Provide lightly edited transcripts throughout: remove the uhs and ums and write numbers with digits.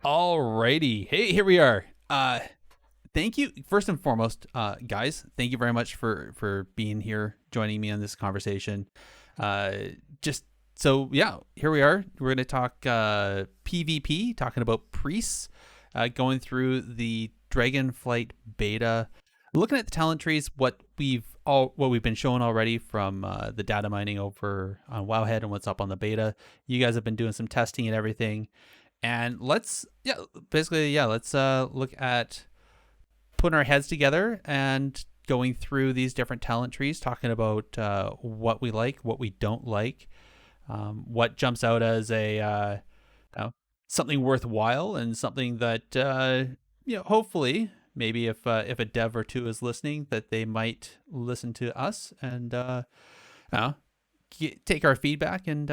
Alrighty. Hey, here we are. Thank you. First and foremost, guys, thank you very much for being here, joining me on this conversation. Just so, yeah, here we are. We're going to talk PvP, talking about priests, going through the Dragonflight beta, looking at the talent trees, what we've been shown already from the data mining over on Wowhead and what's up on the beta. You guys have been doing some testing and everything. And let's look at putting our heads together and going through these different talent trees, talking about what we like, what we don't like, what jumps out as a something worthwhile and something that hopefully maybe if a dev or two is listening, that they might listen to us and take our feedback and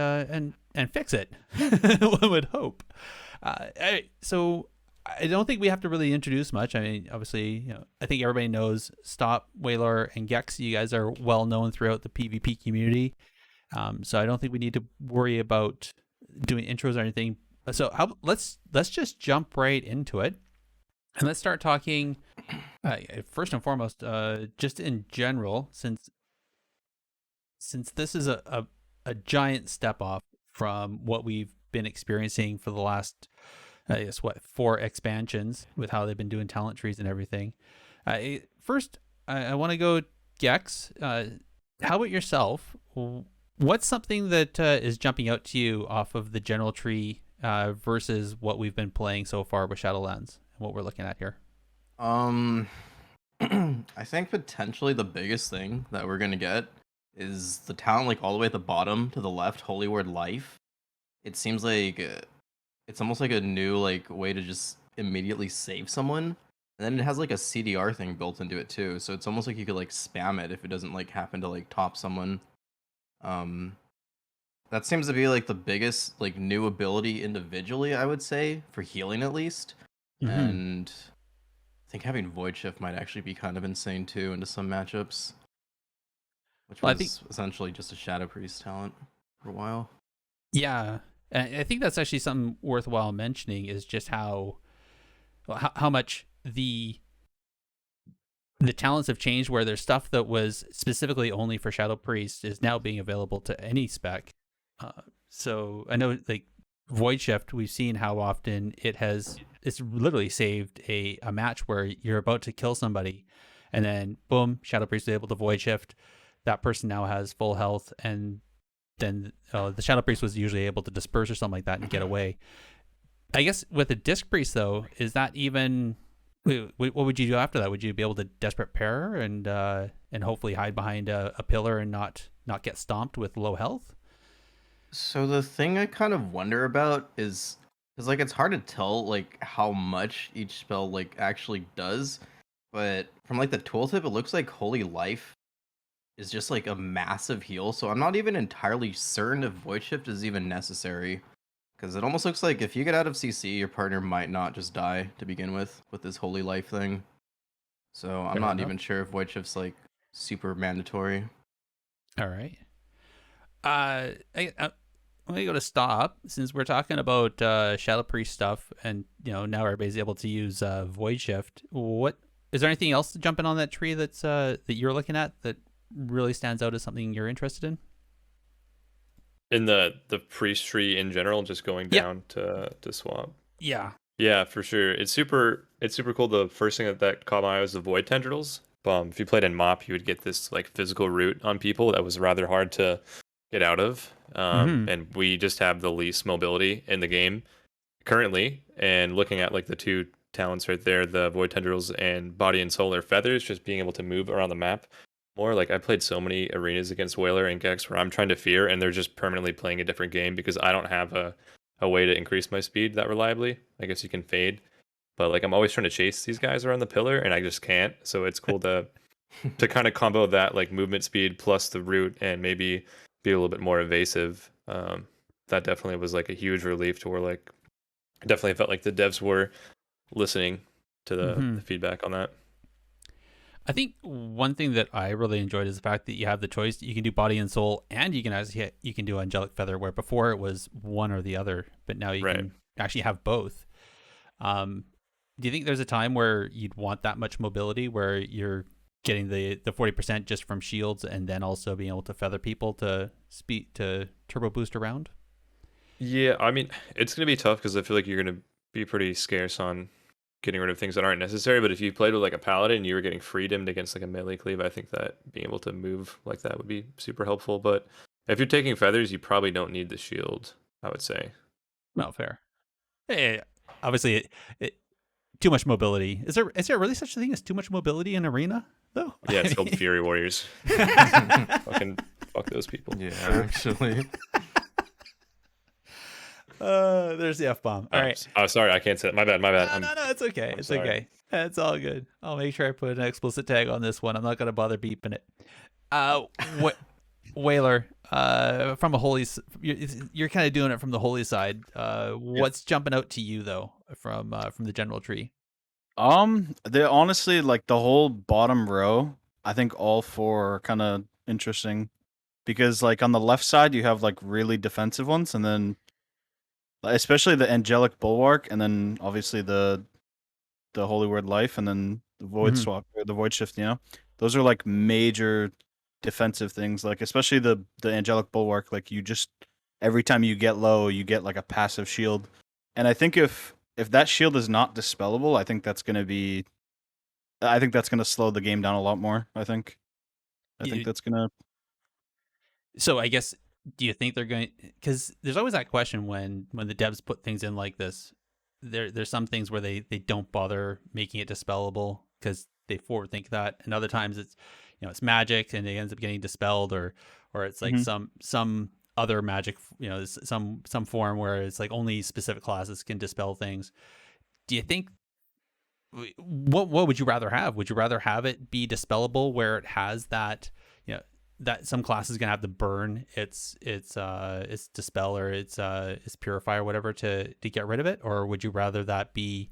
fix it. One would hope. So I don't think we have to really introduce much. I mean, obviously, I think everybody knows Stahp, Waylor, and Gekz. You guys are well known throughout the PvP community. So I don't think we need to worry about doing intros or anything. So let's just jump right into it. And let's start talking, first and foremost, just in general, since this is a giant step off from what we've been experiencing for the last, 4 expansions with how they've been doing talent trees and everything. First, I want to go Gekz. How about yourself? What's something that is jumping out to you off of the general tree versus what we've been playing so far with Shadowlands? What we're looking at here. I think potentially the biggest thing that we're gonna get is the talent, like all the way at the bottom to the left, Holy Word Life. It seems like it's almost like a new way to just immediately save someone, and then it has like a CDR thing built into it too. So it's almost like you could spam it if it doesn't happen to top someone. That seems to be the biggest new ability individually, I would say, for healing at least. Mm-hmm. And I think having Void Shift might actually be kind of insane too into some matchups, which was essentially just a Shadow Priest talent for a while. Yeah, and I think that's actually something worthwhile mentioning, is just how much the talents have changed, where there's stuff that was specifically only for Shadow Priest is now being available to any spec. So I know Void Shift, we've seen how often it's literally saved a match where you're about to kill somebody and then boom, Shadow Priest is able to Void Shift. That person now has full health, and then the Shadow Priest was usually able to disperse or something like that and get away. I guess with the Disc Priest though, is that even, what would you do after that? Would you be able to Desperate Pair and hopefully hide behind a pillar and not get stomped with low health? So the thing I kind of wonder about is it's hard to tell how much each spell actually does, but from the tooltip it looks like Holy Life is just a massive heal. So I'm not even entirely certain if Void Shift is even necessary, because it almost looks like if you get out of CC, your partner might not just die to begin with this Holy Life thing. So I'm not even sure if Void Shift's super mandatory. All right. I'm going to go to Stahp, since we're talking about Shadow Priest stuff, and now everybody's able to use Void Shift. What is there anything else jumping on that tree that's that you're looking at that really stands out as something you're interested in? In the priest tree in general, just going down to swamp. Yeah, for sure. It's super cool. The first thing that caught my eye was the Void Tendrils. If you played in MoP, you would get this physical root on people that was rather hard to get out of. And we just have the least mobility in the game currently. And looking at the two talents right there, the Void Tendrils and Body and Soul or Feathers, just being able to move around the map more. I played so many arenas against Waylor and Gekz where I'm trying to fear, and they're just permanently playing a different game because I don't have a way to increase my speed that reliably. I guess you can fade, but I'm always trying to chase these guys around the pillar and I just can't. So it's cool to kind of combo that movement speed plus the root and maybe be a little bit more evasive. That definitely was a huge relief to where I definitely felt the devs were listening to the feedback on that. I think one thing that I really enjoyed is the fact that you have the choice. You can do Body and Soul, and you can do Angelic Feather, where before it was one or the other, but now you can actually have both. Do you think there's a time where you'd want that much mobility, where you're getting the 40% just from shields, and then also being able to feather people to turbo boost around? Yeah, I mean, it's going to be tough because I feel like you're going to be pretty scarce on getting rid of things that aren't necessary. But if you played with like a paladin and you were getting freedomed against like a melee cleave, I think that being able to move like that would be super helpful. But if you're taking feathers, you probably don't need the shield, I would say. No, fair. Hey, obviously, too much mobility. Is there really such a thing as too much mobility in arena though? Yeah, it's called Fury Warriors. Fucking fuck those people. Yeah, actually. There's the F-bomb. All right. Oh, sorry, I can't say that. My bad. No, it's okay. It's sorry. Okay. It's all good. I'll make sure I put an explicit tag on this one. I'm not gonna bother beeping it. Waylor, from a holy, you're kind of doing it from the holy side. What's jumping out to you though from the general tree? They honestly, like the whole bottom row, I think all four are kind of interesting because like on the left side you have like really defensive ones, and then especially the angelic bulwark, and then obviously the holy word life, and then the void swap or the void shift. You know, those are like major defensive things. Like especially the angelic bulwark, like you just every time you get low, you get like a passive shield, and I think if that shield is not dispellable, I think that's gonna slow the game down a lot more. I think that's gonna. So I guess, do you think they're going? Because there's always that question when the devs put things in like this. There's some things where they don't bother making it dispellable because they forward think that, and other times it's it's magic and it ends up getting dispelled, or it's like some other magic, some form where it's like only specific classes can dispel things. Do you think what would you rather have? Would you rather have it be dispellable where it has that that some class is gonna have to burn its dispel or its purify or whatever to get rid of it, or would you rather that be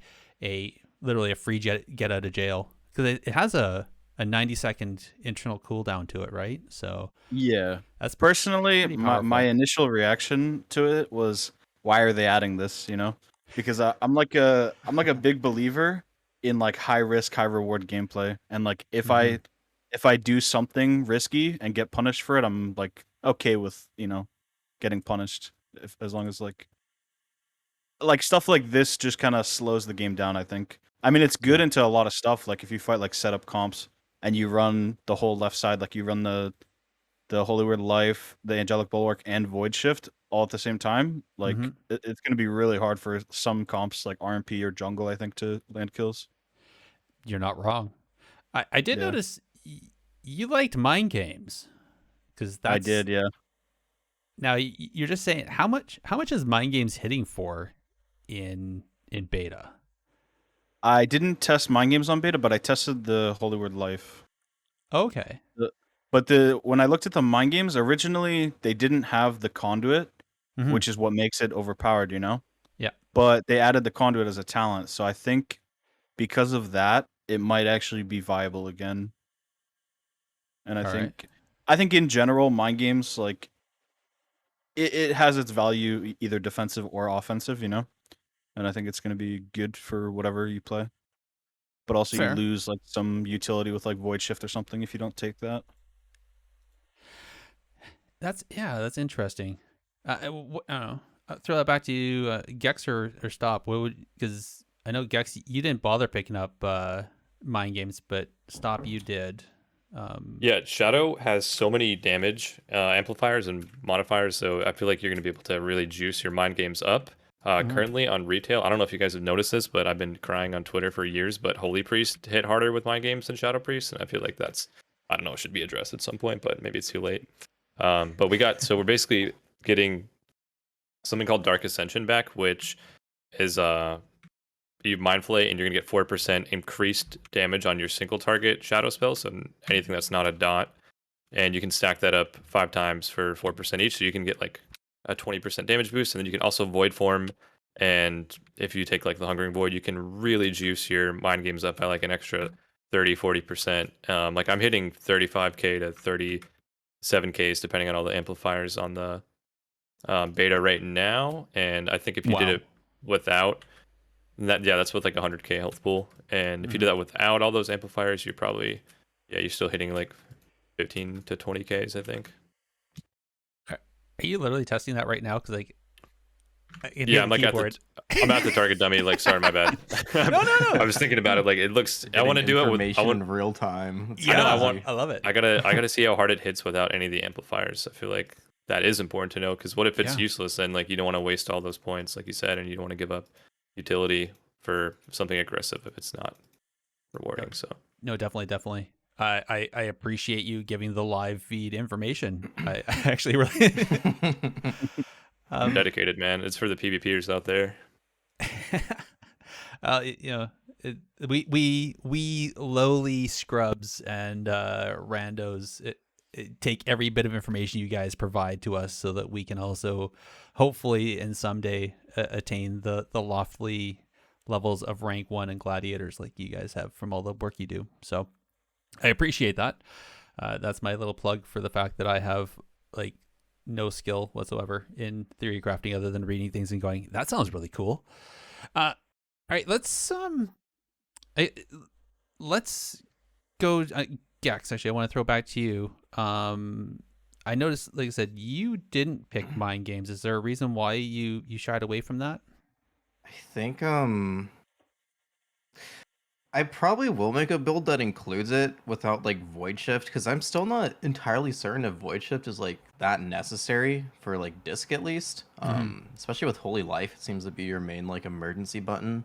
literally a free get out of jail, because it has a 90-second internal cooldown to it, right? So yeah, that's personally my initial reaction to it was, why are they adding this? Because I'm like a big believer in like high risk, high reward gameplay, and like if I do something risky and get punished for it, I'm like okay with getting punished, as long as like stuff like this just kind of slows the game down. I think. I mean, it's good into a lot of stuff. Like if you fight like setup comps and you run the whole left side, like you run the Holy Word Life, the Angelic Bulwark, and Void Shift all at the same time. Like it's going to be really hard for some comps like RMP or jungle, I think, to land kills. You're not wrong. I did notice you liked mind games, because I did, yeah. Now you're just saying, how much is mind games hitting for in beta? I didn't test mind games on beta, but I tested the Holy Word Life. Okay. But when I looked at the mind games, originally they didn't have the conduit, which is what makes it overpowered, Yeah. But they added the conduit as a talent, so I think because of that, it might actually be viable again. And I think in general, mind games, like it has its value, either defensive or offensive, and I think it's going to be good for whatever you play. But also you lose like some utility with like Void Shift or something if you don't take that. That's interesting. I don't know. I'll throw that back to you, Gekz or Stahp. Because I know Gekz, you didn't bother picking up mind games, but Stahp, you did. Yeah, Shadow has so many damage amplifiers and modifiers, so I feel like you're going to be able to really juice your mind games up. Currently on retail, I don't know if you guys have noticed this, but I've been crying on Twitter for years, but Holy Priest hit harder with mind games than Shadow Priest, and I feel like that's, I don't know, it should be addressed at some point, but maybe it's too late. But we're basically getting something called Dark Ascension back, which is you mindfulate and you're gonna get 4% increased damage on your single target shadow spell, so anything that's not a dot, and you can stack that up 5 times for 4% each, so you can get like a 20% damage boost, and then you can also void form, and if you take like the Hungering Void, you can really juice your mind games up by like an extra 30-40%. Like I'm hitting 35k to 37k's depending on all the amplifiers on the beta right now, and I think if you did it without And that's with like 100k health pool. And if you do that without all those amplifiers, you're probably, you're still hitting like 15 to 20Ks, I think. Are you literally testing that right now? Because like, I'm like I'm at the target dummy. Like, sorry, my bad. No. I was thinking about it. Like, it looks. I want to do it with. In real time. I love it. I gotta see how hard it hits without any of the amplifiers. I feel like that is important to know, because what if it's useless and like you don't want to waste all those points, like you said, and you don't want to give up utility for something aggressive if it's not rewarding. So no, definitely. I appreciate you giving the live feed information. I actually really I'm dedicated, man. It's for the PvPers out there. We lowly scrubs and randos take every bit of information you guys provide to us so that we can also hopefully and someday attain the lofty levels of rank 1 and gladiators like you guys have from all the work you do. So I appreciate that. That's my little plug for the fact that I have like no skill whatsoever in theory crafting other than reading things and going, that sounds really cool. All right, let's go. Gekz, actually, I want to throw back to you. I noticed, like I said, you didn't pick mind games. Is there a reason why you shied away from that? I think I probably will make a build that includes it without like Void Shift, because I'm still not entirely certain if Void Shift is like that necessary for like disc at least. Especially with Holy Life, it seems to be your main like emergency button,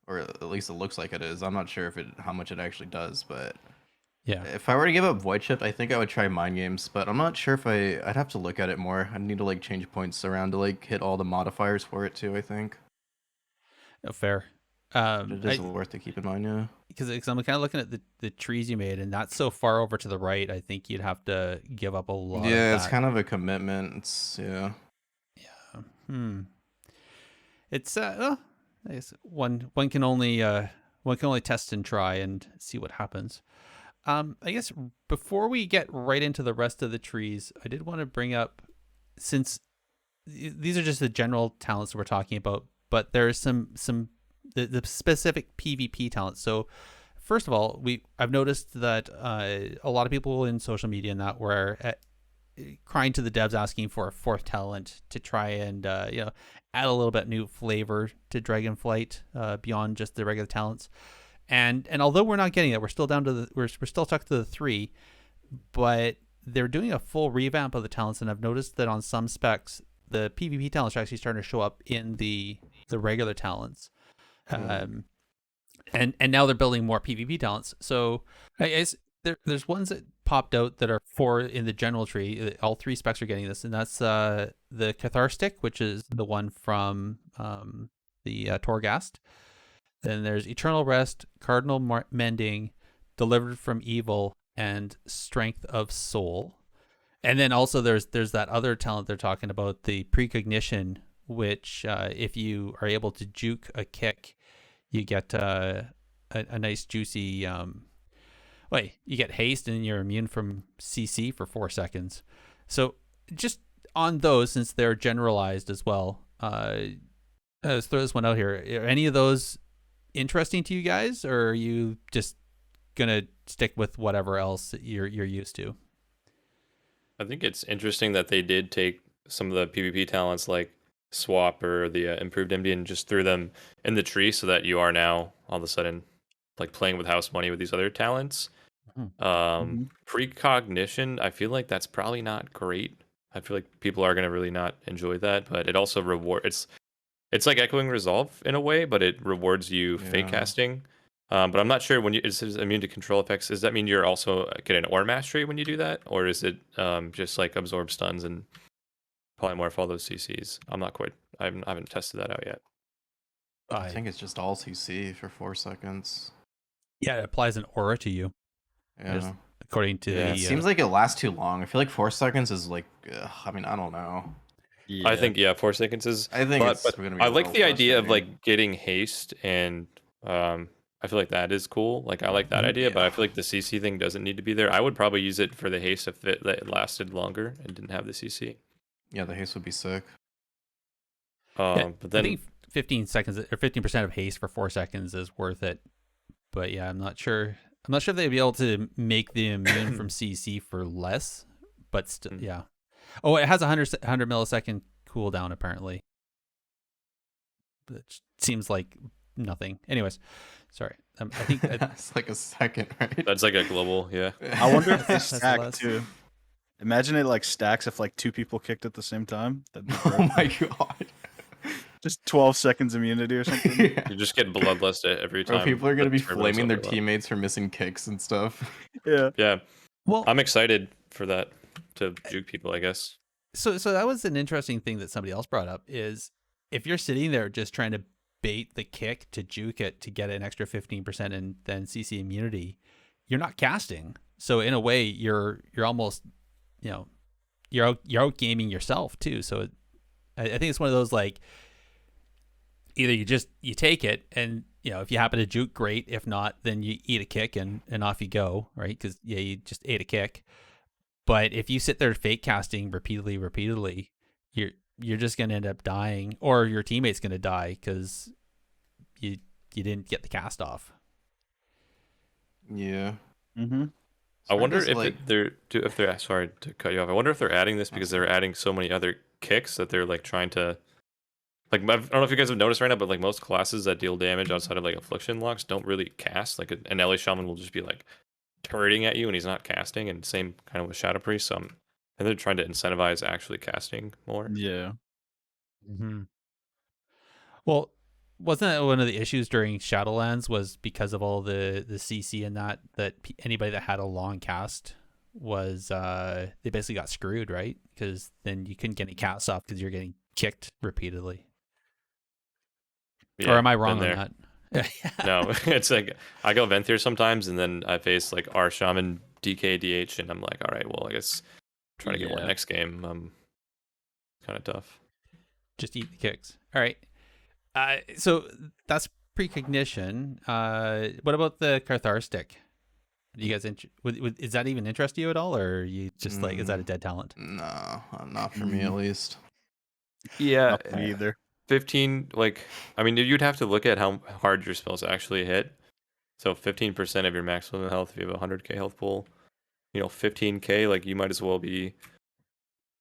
or at least it looks like it is. I'm not sure how much it actually does, but yeah, if I were to give up Void Shift, I think I would try Mind Games, but I'm not sure if I'd have to look at it more. I'd need to like change points around to like hit all the modifiers for it too, I think. Oh, fair. It is worth to keep in mind, yeah. Because I'm kind of looking at the trees you made, and that's so far over to the right. I think you'd have to give up a lot. Yeah, of it's kind of a commitment. It's It's I guess one can only test and try and see what happens. I guess before we get right into the rest of the trees, I did want to bring up, since these are just the general talents that we're talking about, but there are some the specific PvP talents. So first of all, I've noticed that a lot of people in social media and that were crying to the devs asking for a fourth talent to try and add a little bit new flavor to Dragonflight beyond just the regular talents. And although we're not getting it, we're still down to we're still stuck to the 3, but they're doing a full revamp of the talents, and I've noticed that on some specs the PvP talents are actually starting to show up in the regular talents. And now they're building more PvP talents. So I guess there's ones that popped out that are 4 in the general tree. All 3 specs are getting this, and that's the Catharstic, which is the one from the Torghast. Then there's Eternal Rest, Cardinal Mending, Delivered from Evil, and Strength of Soul. And then also there's that other talent they're talking about, the Precognition, which if you are able to juke a kick, you get a nice juicy you get haste and you're immune from CC for 4 seconds. So just on those, since they're generalized as well, let's throw this one out here. Are any of those interesting to you guys, or are you just gonna stick with whatever else you're used to? I think it's interesting that they did take some of the PvP talents like Swap or the improved MD and just threw them in the tree, so that you are now all of a sudden like playing with house money with these other talents. Precognition, I feel like that's probably not great. I feel like people are going to really not enjoy that, but it also it's like Echoing Resolve in a way, but it rewards you fake casting. But I'm not sure when it says immune to control effects. Does that mean you're also get an Aura Mastery when you do that? Or is it just like absorb stuns and polymorph all those CCs? I'm not quite, I haven't tested that out yet. I think it's just all CC for 4 seconds. Yeah, it applies an aura to you. Yeah. According to it seems like it lasts too long. I feel like 4 seconds is like, I don't know. Yeah. I think 4 seconds is. I think but I like the idea of like getting haste, and I feel like that is cool. Like I like that idea, but I feel like the CC thing doesn't need to be there. I would probably use it for the haste if it lasted longer and didn't have the CC. Yeah, the haste would be sick. But then 15 seconds or 15% of haste for 4 seconds is worth it. But yeah, I'm not sure if they'd be able to make the immune from CC for less, but still, yeah. Oh, it has a 100 millisecond cooldown apparently. It seems like nothing. Anyways, sorry. I think it's like a second, right? That's like a global, yeah. I wonder if they stack too. Imagine it like stacks if like 2 people kicked at the same time. That'd be oh my god. Just 12 seconds immunity or something. Yeah. You just get bloodlust every time. Bro, people are gonna be flaming their teammates for missing kicks and stuff. Yeah. Yeah. Well, I'm excited for that to juke people, I guess. So that was an interesting thing that somebody else brought up is if you're sitting there just trying to bait the kick to juke it to get an extra 15% and then CC immunity, you're not casting. So in a way, you're almost, you're out gaming yourself too. So I think it's one of those like either you take it and if you happen to juke, great. If not, then you eat a kick and off you go, right? Because you just ate a kick. But if you sit there fake casting repeatedly, you're just gonna end up dying, or your teammate's gonna die because you didn't get the cast off. Yeah. Mm-hmm. I wonder if they're sorry to cut you off. I wonder if they're adding this because they're adding so many other kicks that they're like trying to. Like, I don't know if you guys have noticed right now, but like most classes that deal damage outside of like affliction locks don't really cast. Like an LA shaman will just be like turreting at you and he's not casting, and same kind of with Shadow Priest. So and they're trying to incentivize actually casting more. Yeah. Mm-hmm. Well, wasn't that one of the issues during Shadowlands was because of all the CC and that anybody that had a long cast was they basically got screwed, right? Because then you couldn't get any casts off because you're getting kicked repeatedly. Yeah, or am I wrong on that? No, it's like I go Venthyr sometimes, and then I face like our Shaman DK DH, and I'm like, all right, well, I guess trying to get one next game. Kind of tough. Just eat the kicks. All right. So that's precognition. What about the Cathar stick? Do you guys is that even interest you at all, or are you just like is that a dead talent? No, not for me at least. Yeah, not for me either. 15, like, I mean, you'd have to look at how hard your spells actually hit. So 15% of your maximum health if you have a 100k health pool. 15k, like, you might as well be,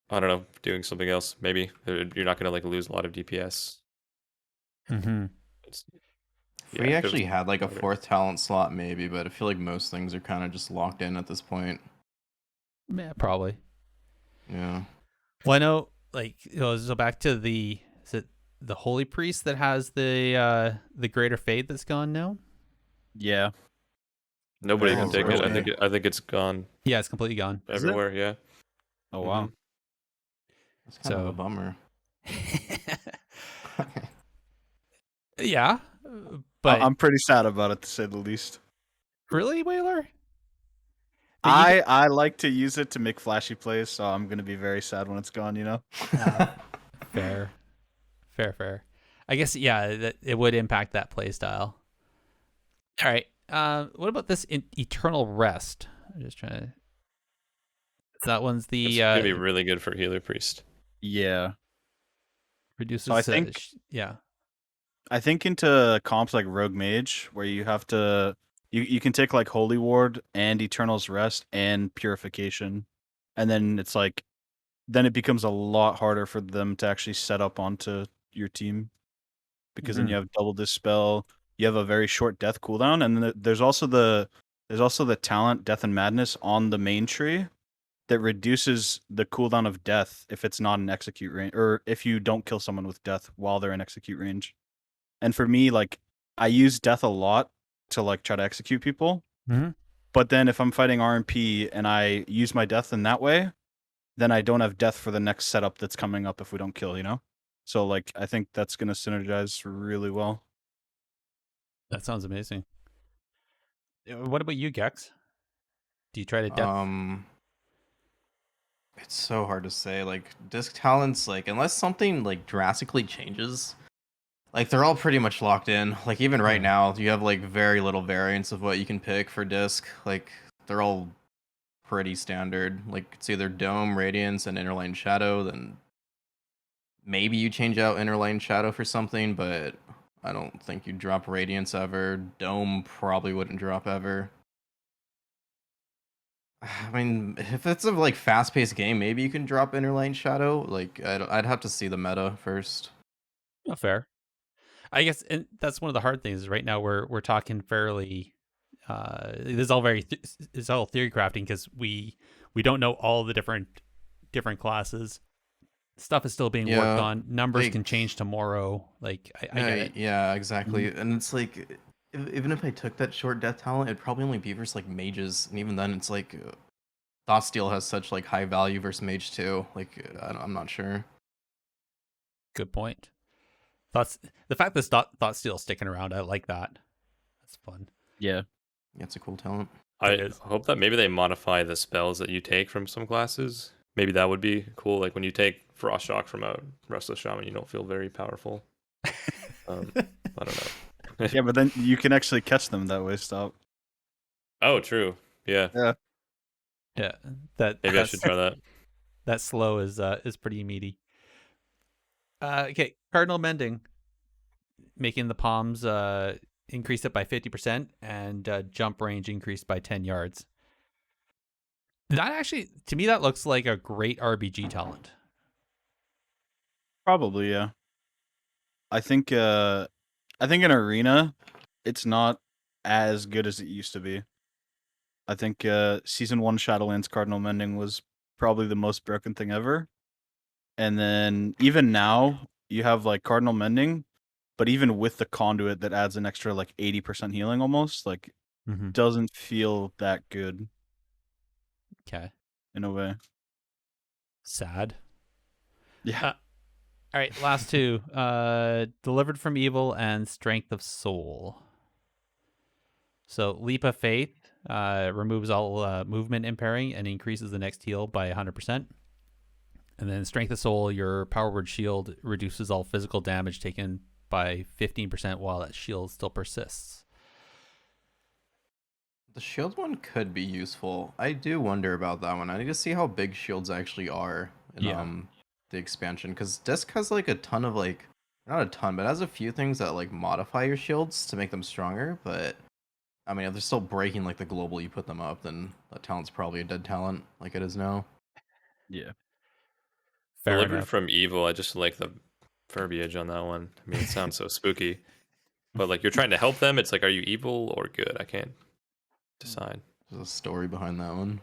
I don't know, doing something else. Maybe you're not gonna like lose a lot of DPS. Mm-hmm. If we actually had like a 4th talent slot, maybe, but I feel like most things are kind of just locked in at this point. Yeah, probably. Yeah. Well, I know, like, so back to the Holy Priest that has the Greater Fade that's gone now. Yeah. Nobody can take it. I think it's gone. Yeah, it's completely gone everywhere. Yeah. Oh wow. That's kind of a bummer. Yeah, but I'm pretty sad about it, to say the least. Really, Waylor? I like to use it to make flashy plays, so I'm gonna be very sad when it's gone. Fair. I guess that it would impact that play style. All right. What about this Eternal Rest? I'm just trying to. That one's the. It's gonna be really good for Healer Priest. Yeah. Reduces. So I think. Yeah. I think into comps like Rogue Mage, where you have to, you can take like Holy Ward and Eternal's Rest and Purification, and then it's like, then it becomes a lot harder for them to actually set up onto your team, because then you have double dispel, you have a very short death cooldown, and then there's also the talent Death and Madness on the main tree that reduces the cooldown of death if it's not in execute range, or if you don't kill someone with death while they're in execute range. And for me, like, I use death a lot to like try to execute people. Mm-hmm. But then if I'm fighting RMP and I use my death in that way, then I don't have death for the next setup that's coming up if we don't kill, So like, I think that's going to synergize really well. That sounds amazing. What about you, Gekz? Do you try to death? It's so hard to say. Like, disc talents, like, unless something like drastically changes, like, they're all pretty much locked in. Like, even right now, you have like very little variance of what you can pick for disc. Like, they're all pretty standard. Like, it's either Dome, Radiance, and Interlane Shadow. Then maybe you change out Inner Light and Shadow for something, but I don't think you'd drop Radiance ever. Dome probably wouldn't drop ever. I mean, if it's a like fast-paced game, maybe you can drop Inner Light and Shadow. Like, I'd have to see the meta first. Not fair. I guess, and that's one of the hard things. Right now, we're talking fairly. This is all it's all theory crafting because we don't know all the different classes. Stuff is still being worked on. Numbers can change tomorrow. Like I get it. Yeah, exactly. Mm-hmm. And it's like, even if I took that short death talent, it'd probably only be versus like mages, and even then, it's like Thoughtsteel has such like high value versus mage too. Like I'm not sure. Good point. The fact that Thoughtsteel's sticking around, I like that. That's fun. Yeah, it's a cool talent. I hope that maybe they modify the spells that you take from some classes. Maybe that would be cool. Like when you take Frost Shock from a Restless Shaman, you don't feel very powerful. I don't know. Yeah, but then you can actually catch them that way, Stahp. Oh, true. Yeah. Maybe I should try that. That slow is pretty meaty. Okay, Cardinal Mending, making the palms increase it by 50% and jump range increased by 10 yards. That actually, to me, that looks like a great RBG talent. Probably, yeah. I think in Arena, it's not as good as it used to be. I think Season 1 Shadowlands Cardinal Mending was probably the most broken thing ever. And then even now, you have like Cardinal Mending, but even with the conduit that adds an extra like 80% healing almost, like doesn't feel that good. Okay. In a way. Sad. Yeah. All right, last two. Delivered from Evil and Strength of Soul. So Leap of Faith removes all movement impairing and increases the next heal by 100%. And then Strength of Soul, your Power Word Shield reduces all physical damage taken by 15% while that shield still persists. The shield one could be useful. I do wonder about that one. I need to see how big shields actually are in the expansion, because Disc has like a ton of like, not a ton, but it has a few things that like modify your shields to make them stronger. But I mean, if they're still breaking like the global you put them up, then that talent's probably a dead talent like it is now. Yeah. Delivered from Evil, I just like the verbiage on that one. I mean, it sounds so spooky. But like you're trying to help them, it's like, are you evil or good? I can't decide. There's a story behind that one.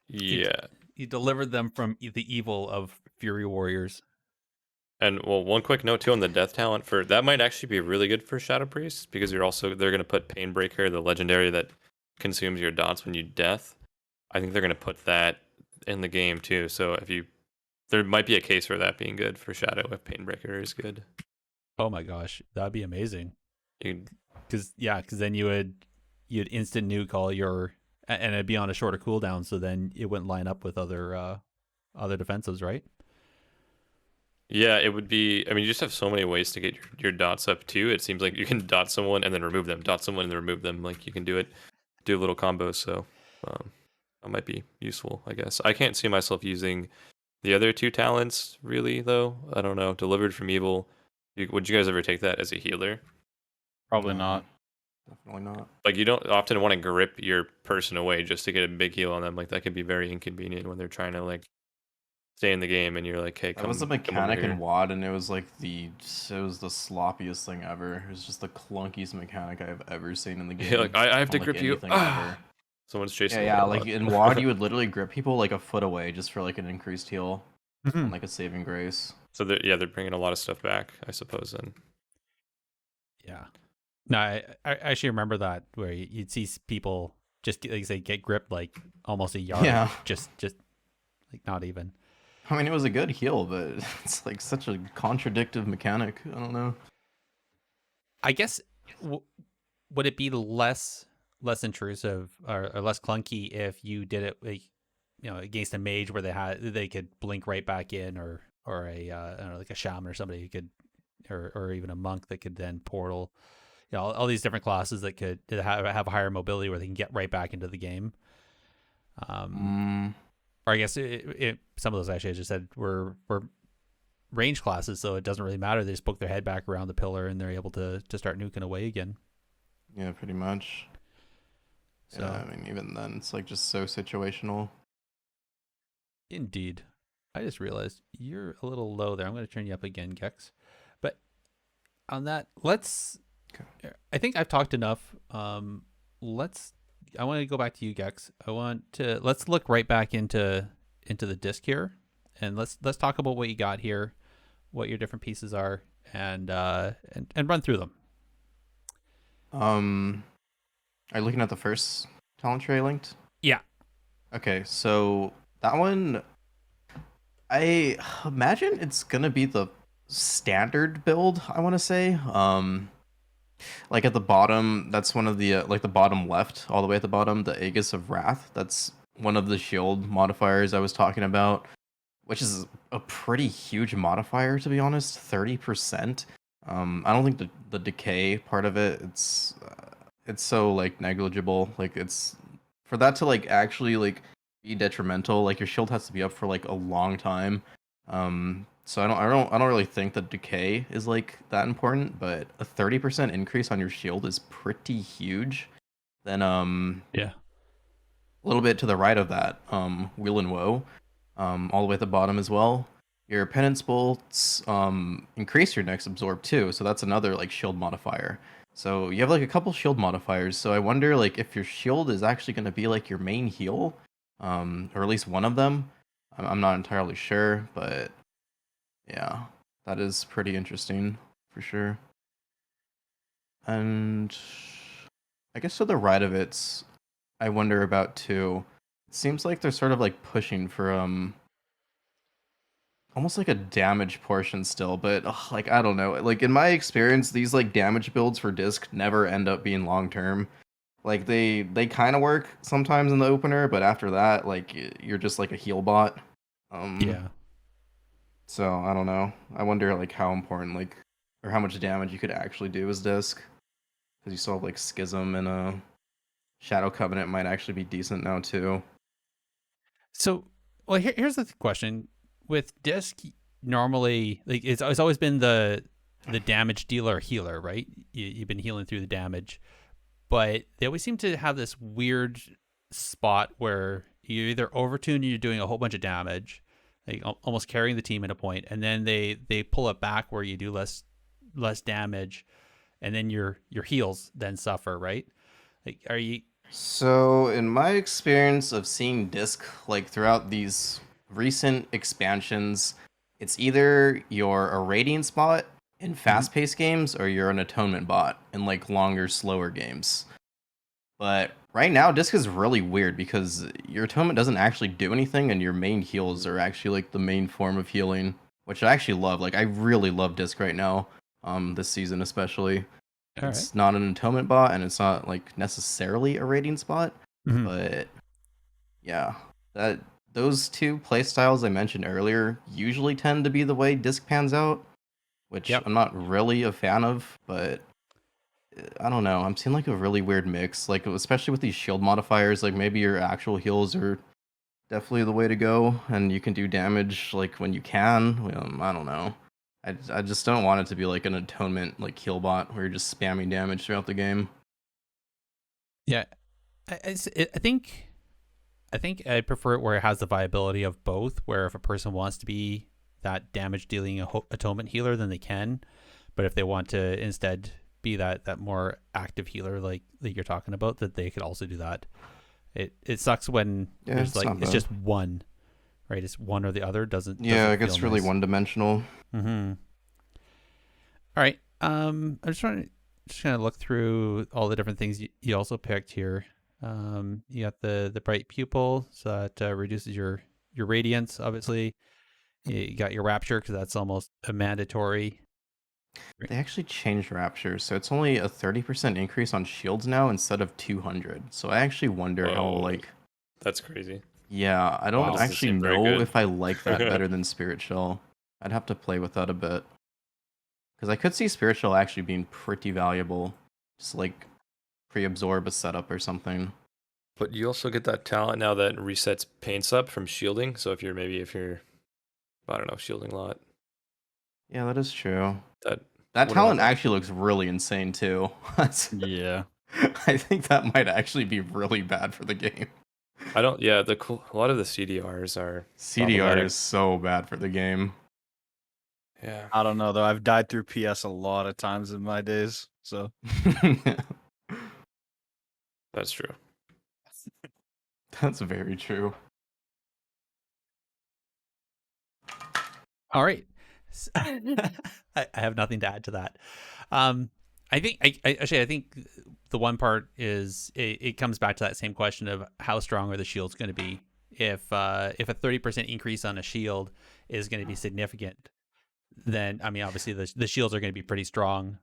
Yeah. You delivered them from the evil of Fury Warriors. And well, one quick note too on the death talent for that might actually be really good for Shadow Priest, because they're going to put Painbreaker, the legendary that consumes your dots when you death. I think they're going to put that in the game too. So there might be a case for that being good for Shadow if Painbreaker is good. Oh my gosh, that'd be amazing. Because then you'd instant nuke all your, and it'd be on a shorter cooldown, so then it wouldn't line up with other defensives, right? Yeah, it would be. I mean, you just have so many ways to get your dots up too. It seems like you can dot someone and then remove them, dot someone and then remove them. Like you can do a little combo. So that might be useful, I guess. I can't see myself using the other two talents really, though. I don't know. Delivered from Evil. Would you guys ever take that as a healer? Probably not. Definitely not. Like you don't often want to grip your person away just to get a big heal on them. Like that could be very inconvenient when they're trying to like stay in the game, and you're like, hey, come. That was a mechanic in WoD, and it was like the sloppiest thing ever. It was just the clunkiest mechanic I've ever seen in the game. Yeah, like I have to grip you. Someone's chasing. Yeah, like in WoD, you would literally grip people like a foot away just for like an increased heal, and like a saving grace. So they're bringing a lot of stuff back, I suppose. Then. Yeah. No, I actually remember that where you'd see people just get gripped like almost a yard. Yeah. Just like not even. I mean, it was a good heal, but it's like such a contradictive mechanic. I don't know. I guess would it be less intrusive or less clunky if you did it like, against a mage where they could blink right back in, or a I don't know, like a shaman or somebody who could, or even a monk that could then portal. All these different classes that could have higher mobility where they can get right back into the game. Or I guess some of those actually I just said were range classes, so it doesn't really matter. They just poke their head back around the pillar and they're able to start nuking away again. Yeah, pretty much. So, yeah, I mean, even then, it's like just so situational. Indeed. I just realized you're a little low there. I'm going to turn you up again, Gekz. But on that, Okay. I think I've talked enough. I want to go back to you, Gekz. Let's look right back into the disc here, and let's talk about what you got here, what your different pieces are, and run through them. Are you looking at the first talent tree I linked? Yeah. Okay, so that one, I imagine it's gonna be the standard build, I want to say. Like at the bottom, that's one of the like the bottom left, all the way at the bottom, the Aegis of Wrath. That's one of the shield modifiers I was talking about, which is a pretty huge modifier, to be honest. 30%. I don't think the decay part of it's so like negligible. Like it's for that to like actually like be detrimental. Like your shield has to be up for like a long time. So I don't really think that decay is like that important, but a 30% increase on your shield is pretty huge. Then yeah, a little bit to the right of that, Wheel and Woe, all the way at the bottom as well. Your penance bolts increase your next absorb too, so that's another like shield modifier. So you have like a couple shield modifiers. So I wonder like if your shield is actually going to be like your main heal, or at least one of them. I'm not entirely sure, but yeah, that is pretty interesting for sure. And I guess to the right of it, I wonder about too. It seems like they're sort of like pushing for almost like a damage portion still, but like I don't know. Like in my experience, these like damage builds for disc never end up being long term. Like they kind of work sometimes in the opener, but after that, like you're just like a heal bot. yeah. So I don't know. I wonder like how important like or how much damage you could actually do as disc, because you still have like Schism and Shadow Covenant might actually be decent now too. So, well, here's the question with disc. Normally, like it's always been the damage dealer healer, right? You've been healing through the damage, but they always seem to have this weird spot where you're either overtuned and you're doing a whole bunch of damage, like almost carrying the team at a point, and then they pull it back where you do less damage, and then your heals then suffer, right? Like, are you? So in my experience of seeing disc like throughout these recent expansions, it's either you're a radiance bot in fast-paced games or you're an atonement bot in like longer, slower games. But right now, disc is really weird because your atonement doesn't actually do anything, and your main heals are actually like the main form of healing, which I actually love. Like I really love disc right now, this season especially. It's not an atonement bot, and it's not like necessarily a radiance bot, but yeah, those two playstyles I mentioned earlier usually tend to be the way disc pans out, which I'm not really a fan of, but I don't know. I'm seeing like a really weird mix, like especially with these shield modifiers. Like maybe your actual heals are definitely the way to go, and you can do damage like when you can. I don't know. I just don't want it to be like an atonement like heal bot where you're just spamming damage throughout the game. Yeah, I think I prefer it where it has the viability of both. Where if a person wants to be that damage dealing atonement healer, then they can. But if they want to instead be that more active healer like you're talking about, that they could also do that. It sucks when there's like it's just one, right? It's one or the other. Doesn't it gets really one dimensional. All right. I'm just gonna look through all the different things you also picked here. You got the bright pupil, so that reduces your radiance. Obviously, you got your rapture because that's almost a mandatory. They actually changed rapture, so it's only a 30% increase on shields now instead of 200. So I actually wonder how like. That's crazy. Yeah, I don't actually know if I like that better than Spirit Shell. I'd have to play with that a bit. Because I could see Spirit Shell actually being pretty valuable. Just like pre-absorb a setup or something. But you also get that talent now that resets paints up from shielding. So if you're I don't know, shielding a lot. Yeah, that is true. That talent actually looks really insane too. Yeah. I think that might actually be really bad for the game. I don't. Yeah, a lot of the CDRs are. CDR is so bad for the game. Yeah. I don't know though. I've died through PS a lot of times in my days, so. That's true. That's very true. All right. I have nothing to add to that. I think I think the one part is it comes back to that same question of how strong are the shields going to be. If a 30% increase on a shield is going to be significant, then I mean obviously the shields are going to be pretty strong.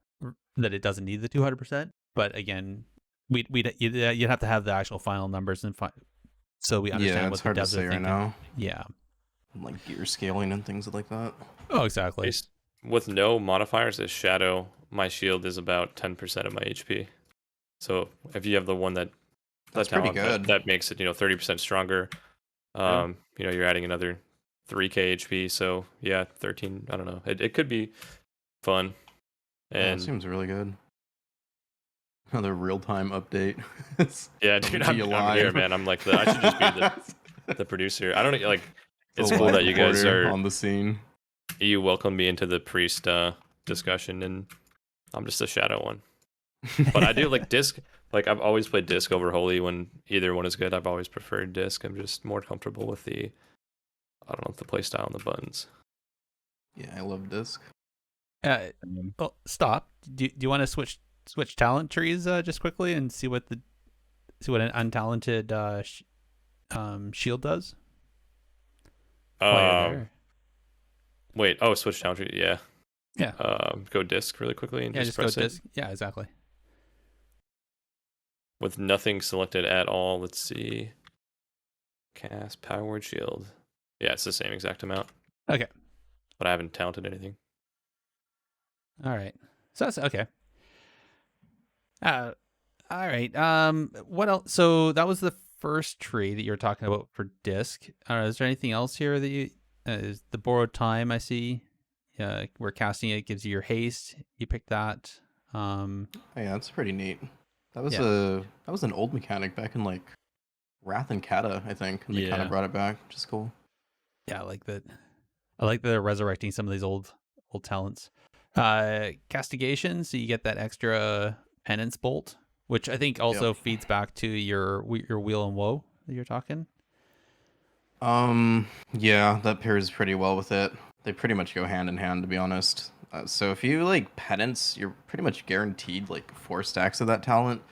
That it doesn't need the 200%. But again, you'd have to have the actual final numbers and so we understand what the devs hard to say are thinking. right now. Yeah. Like gear scaling and things like that. Oh, exactly. With no modifiers as shadow, my shield is about 10% of my HP. So if you have the one that's pretty good. That makes it 30% stronger. You're adding another 3k HP. So yeah, 13. I don't know. It could be fun. And that seems really good. Another real-time update. Yeah, dude, I'm here, man. I'm like I should just be the producer. I don't like. It's cool that you guys are on the scene. You welcome me into the priest discussion, and I'm just a shadow one. But I do like disc. Like I've always played disc over holy when either one is good. I've always preferred disc. I'm just more comfortable with the play style and the buttons. Yeah, I love disc. Well, stop. Do you want to switch talent trees just quickly and see what an untalented shield does? Wait. Oh, switch talent tree. Yeah. Yeah. Go disc really quickly and just go press disc. Yeah, exactly. With nothing selected at all. Let's see. Cast power word shield. Yeah, it's the same exact amount. Okay. But I haven't talented anything. All right. So that's okay. All right. What else? So that was the first tree that you were talking about for disc. Is there anything else here that you is the borrowed time? I see. Where casting it gives you your haste. You picked that. Yeah, that's pretty neat. That was an old mechanic back in like Wrath and Kata, I think. And they kind of brought it back, which is cool. Yeah, I like that. I like that they're resurrecting some of these old talents. Castigation, so you get that extra penance bolt, which I think also feeds back to your wheel and woe that you're talking. Yeah, that pairs pretty well with it. They pretty much go hand in hand, to be honest. So if you like penance, you're pretty much guaranteed like 4 stacks of that talent,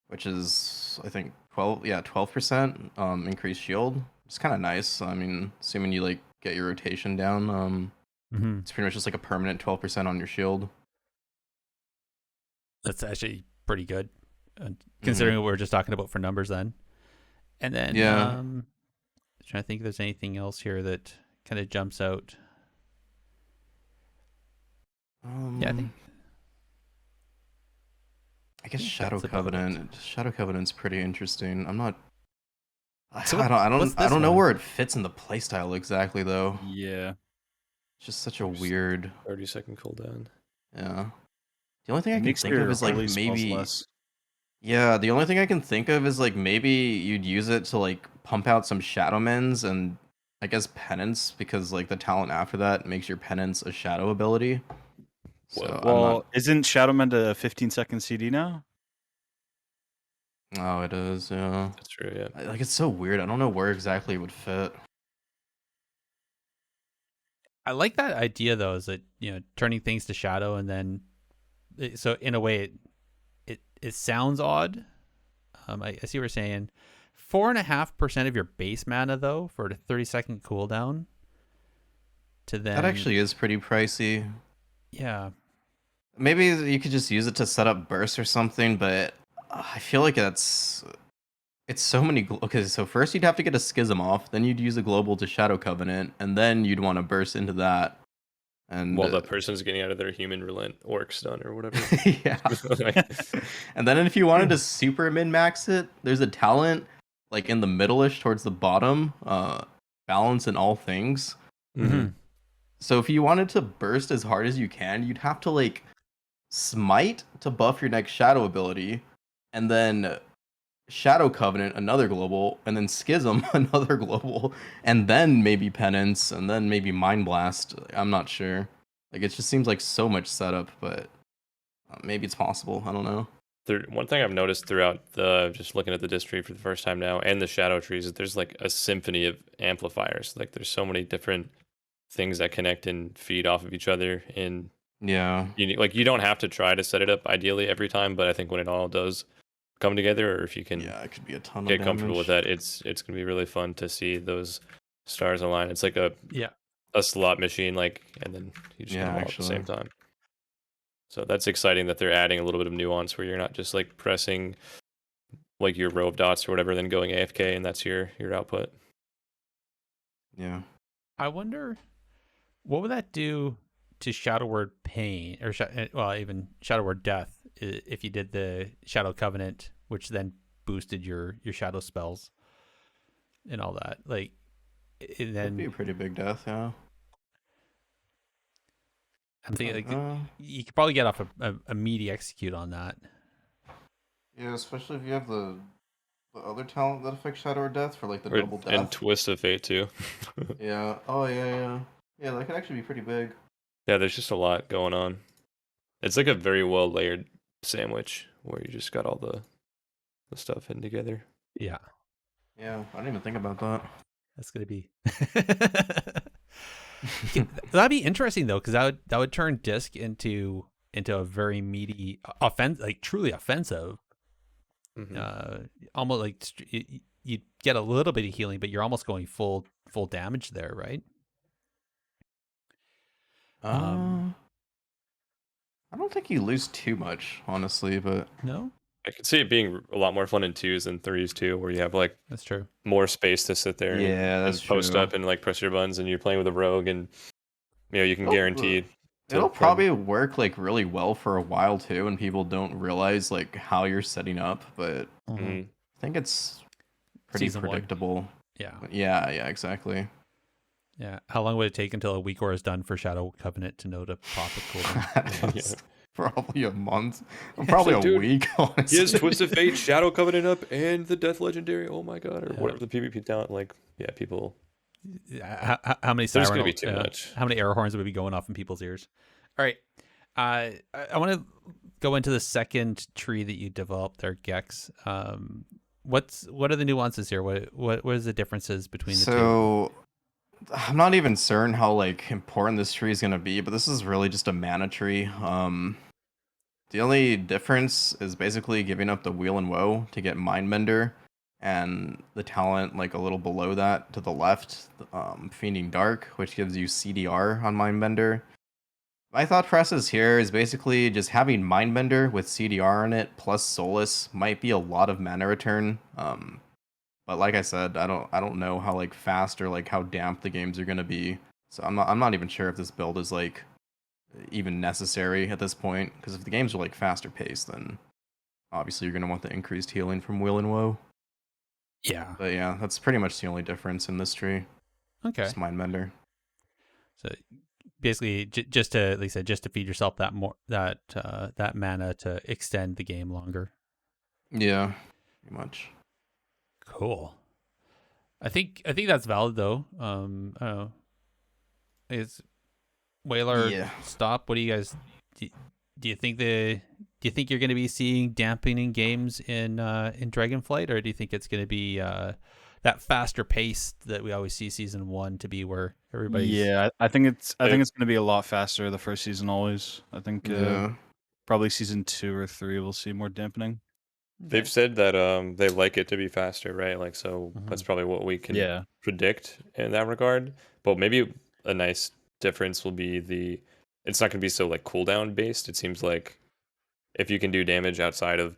which is I think 12% increased shield. It's kind of nice. I mean, assuming you like get your rotation down, it's pretty much just like a permanent 12% on your shield. That's actually pretty good, considering what we were just talking about for numbers then. And then, trying to think if there's anything else here that kind of jumps out. I guess Shadow Covenant. Shadow Covenant's pretty interesting. I'm not. So I don't know where it fits in the playstyle exactly though. Yeah. It's just such a weird 30-second cooldown. Yeah. The only thing I can think of is like maybe. Yeah, the only thing I can think of is like maybe you'd use it to like pump out some Shadowmens and I guess penance, because like the talent after that makes your penance a shadow ability. So isn't Shadowman a 15-second CD now? Oh, it is. Yeah, that's true. Yeah, like it's so weird. I don't know where exactly it would fit. I like that idea though, is that turning things to shadow, and then so in a way it sounds odd. I see what you're saying. 4.5% of your base mana though for the 30-second cooldown. That actually is pretty pricey. Yeah. Maybe you could just use it to set up bursts or something, but I feel like it's so many. Okay, so first you'd have to get a schism off, then you'd use a global to Shadow Covenant, and then you'd want to burst into that. And while the person's getting out of their human relent orc stun or whatever. Yeah. And then if you wanted to super min-max it, there's a talent like in the middle-ish towards the bottom, balance in all things. Mm-hmm. So if you wanted to burst as hard as you can, you'd have to like smite to buff your next shadow ability, and then Shadow Covenant another global, and then Schism another global, and then maybe Penance, and then maybe Mind Blast. I'm not sure. Like it just seems like so much setup, but maybe it's possible. I don't know. One thing I've noticed throughout the just looking at the disc tree for the first time now and the shadow trees is there's like a symphony of amplifiers. Like there's so many different things that connect and feed off of each other. And Yeah, you don't have to try to set it up ideally every time, but I think when it all does come together, or if you can it could be a ton get of comfortable damage. with that, it's gonna be really fun to see those stars align. It's like a slot machine, like, and then you just get them all at the same time. So that's exciting that they're adding a little bit of nuance where you're not just like pressing like your row of dots or whatever, then going AFK and that's your output. Yeah. I wonder what would that do to Shadow Word Pain or even Shadow Word Death if you did the Shadow Covenant, which then boosted your shadow spells and all that. Like, and then that'd be a pretty big death, yeah. I'm thinking like you could probably get off a meaty execute on that. Yeah, especially if you have the other talent that affects Shadow or Death for like the double death. And Twist of Fate too. Yeah. Oh yeah. Yeah, that could actually be pretty big. Yeah, there's just a lot going on. It's like a very well layered sandwich where you just got all the stuff hidden together. Yeah. Yeah, I didn't even think about that. That's gonna be that'd be interesting though, because that would turn Disc into a very meaty like truly offensive. Mm-hmm. Almost like you get a little bit of healing, but you're almost going full damage there, right? I don't think you lose too much, honestly, but no. I could see it being a lot more fun in 2s than 3s too, where you have like that's true more space to sit there and post up and like press your buttons, and you're playing with a rogue, and you can guarantee it'll probably work like really well for a while too, and people don't realize like how you're setting up, but I think it's pretty Season predictable. 1. Yeah, exactly. Yeah, how long would it take until a week or is done for Shadow Covenant to know to pop it cooldown? Probably a month. Probably a week, honestly. He has Twist of Fate, Shadow Covenant up, and the Death Legendary. Oh my god, or whatever the PvP talent. Like, people. How many siren? There's gonna be too much. How many air horns would be going off in people's ears? All right, I want to go into the second tree that you developed there, Gekz. What are the nuances here? What is the differences between the two? So I'm not even certain how like important this tree is gonna be, but this is really just a mana tree. The only difference is basically giving up the Wheel and Woe to get Mindbender, and the talent like a little below that to the left, Fiending Dark, which gives you CDR on Mindbender. My thought process here is basically just having Mindbender with CDR in it plus Solace might be a lot of mana return. But like I said, I don't know how like fast or like how damp the games are gonna be. So I'm not even sure if this build is like even necessary at this point. Because if the games are like faster paced, then obviously you're gonna want the increased healing from Will and Woe. Yeah. But yeah, that's pretty much the only difference in this tree. Okay. Just Mindbender. So basically, just to, like I said, just to feed yourself that mana to extend the game longer. Yeah, pretty much. Cool. I think that's valid though. I don't know. Is Waylor Stahp? What do you guys do? You think you're going to be seeing dampening games in Dragonflight, or do you think it's going to be that faster pace that we always see season 1 to be, where everybody? Yeah, I think it's going to be a lot faster the first season always. I think probably season 2 or 3 we'll see more dampening. They've said that they like it to be faster, right? Like, so that's probably what we can predict in that regard. But maybe a nice difference will be it's not going to be so like cooldown based. It seems like if you can do damage outside of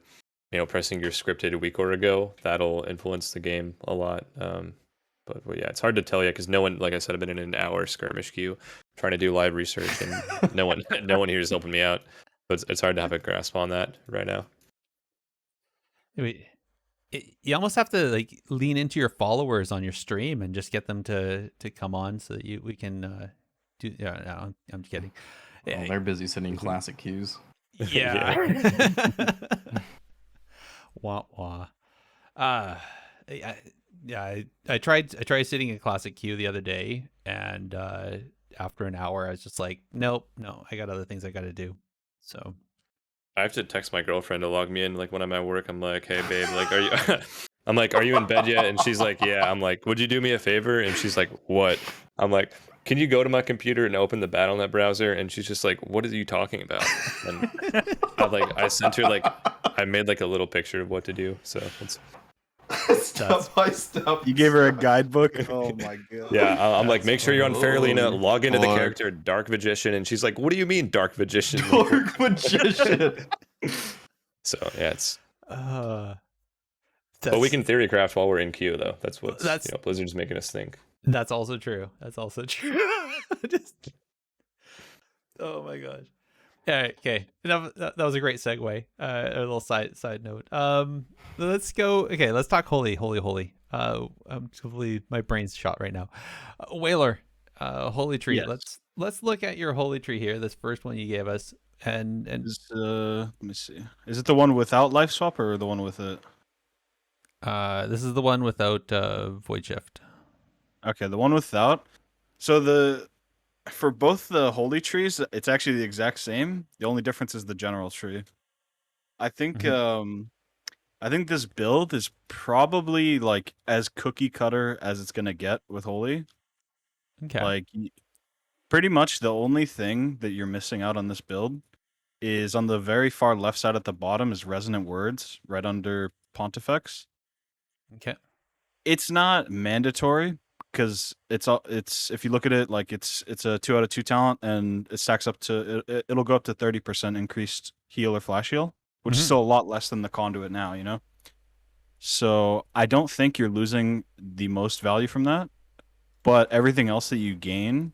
pressing your scripted a week or ago, that'll influence the game a lot. But yeah, it's hard to tell yet because no one, like I said, I've been in an hour skirmish queue trying to do live research, and no one here is helping me out. But it's hard to have a grasp on that right now. You almost have to like lean into your followers on your stream and just get them to come on so that we can do. Yeah, no, I'm kidding. Well, they're busy sending classic queues. Yeah. Wah wah. I tried sitting in classic queue the other day, and after an hour, I was just like, nope, no, I got other things I got to do. So I have to text my girlfriend to log me in. Like when I'm at work, I'm like, hey babe, like are you? I'm like, are you in bed yet? And she's like, yeah. I'm like, would you do me a favor? And she's like, what? I'm like, can you go to my computer and open the Battle.net browser? And she's just like, what are you talking about? And I sent her I made like a little picture of what to do. So it's step by step. You gave her a guidebook. Oh my god. Yeah, I'm like, make sure you're on Fairlena, log into the character Dark Magician, and she's like, what do you mean Dark Magician? Dark Magician. So yeah, it's. But we can theory craft while we're in queue, though. That's Blizzard's making us think. That's also true. Oh my gosh. Yeah, okay. That was a great segue. A little side note. Let's go. Okay, let's talk holy. I'm completely, my brain's shot right now. Waylor, holy tree. Yes. Let's look at your holy tree here. This first one you gave us, and let me see. Is it the one without life swap or the one with it? This is the one without void shift. Okay, the one without. So for both the holy trees, it's actually the exact same. The only difference is the general tree. I think I think this build is probably like as cookie cutter as it's gonna get with holy. Okay. Like pretty much the only thing that you're missing out on this build is on the very far left side at the bottom is resonant words right under Pontifex. Okay. It's not mandatory because it's if you look at it like it's a 2 out of 2 talent and it stacks up to it'll go up to 30% increased heal or flash heal, which is still a lot less than the conduit now, you know. So I don't think you're losing the most value from that, but everything else that you gain,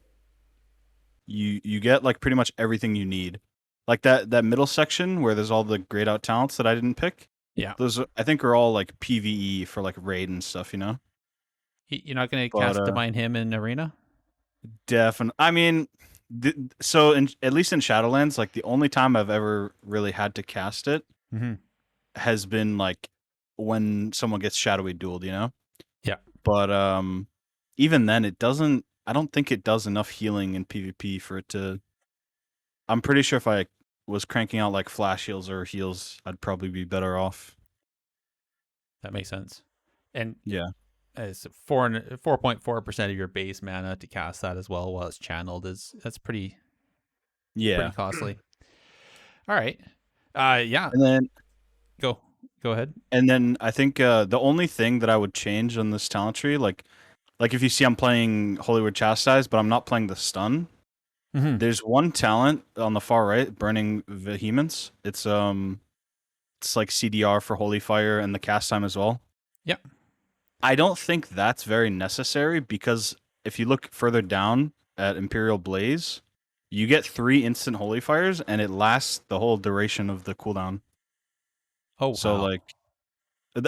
you get like pretty much everything you need. Like that middle section where there's all the grayed out talents that I didn't pick. Yeah. Those I think are all like PvE for like raid and stuff, you know? You're not going to cast Divine Hymn in Arena? Definitely. I mean, so at least in Shadowlands, like the only time I've ever really had to cast it has been like when someone gets shadowy dueled, you know? Yeah. But even then I don't think it does enough healing in PvP for it to. I'm pretty sure if I was cranking out like flash heals or heals, I'd probably be better off. That makes sense. And yeah, it's 4.4% of your base mana to cast that as well while it's channeled that's pretty costly. All right. Yeah. And then go ahead. And then I think the only thing that I would change on this talent tree, like if you see I'm playing Hollywood Chastise, but I'm not playing the stun. There's one talent on the far right, Burning Vehemence. It's like CDR for Holy Fire and the cast time as well. Yeah. I don't think that's very necessary because if you look further down at Imperial Blaze, you get 3 instant Holy Fires and it lasts the whole duration of the cooldown. Oh, wow. So like,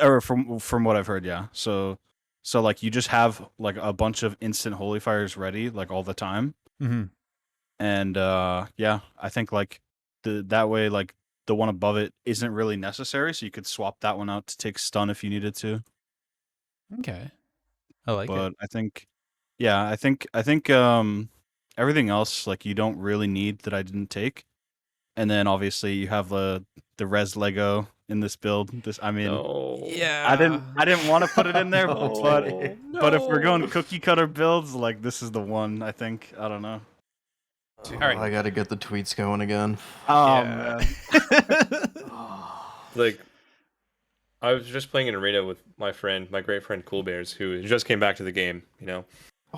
or from what I've heard, yeah. So like you just have like a bunch of instant Holy Fires ready like all the time. And yeah, I think like that way like the one above it isn't really necessary, so you could swap that one out to take stun if you needed to. Okay. I like it. But I think everything else like you don't really need that I didn't take. And then obviously you have the res Lego in this build. Yeah. I didn't want to put it in there, but if we're going cookie cutter builds, like this is the one, I think. I don't know. All right. I gotta get the tweets going again. Oh man. Like I was just playing an arena with my great friend Cool Bears, who just came back to the game, you know.